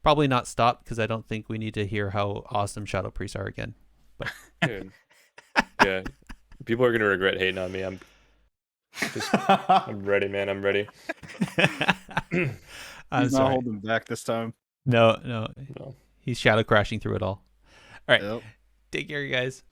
Probably not Stahp, because I don't think we need to hear how awesome Shadow Priests are again. But dude. Yeah, people are gonna regret hating on me. I'm ready, man. I'm ready. He's not holding back this time. No. He's shadow crashing through it all. All right. Yep. Take care, you guys.